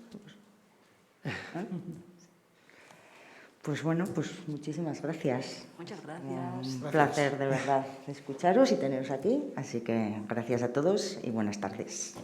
Pues bueno, pues muchísimas gracias. Muchas gracias. Un placer de verdad escucharos y teneros aquí. Así que gracias a todos y buenas tardes.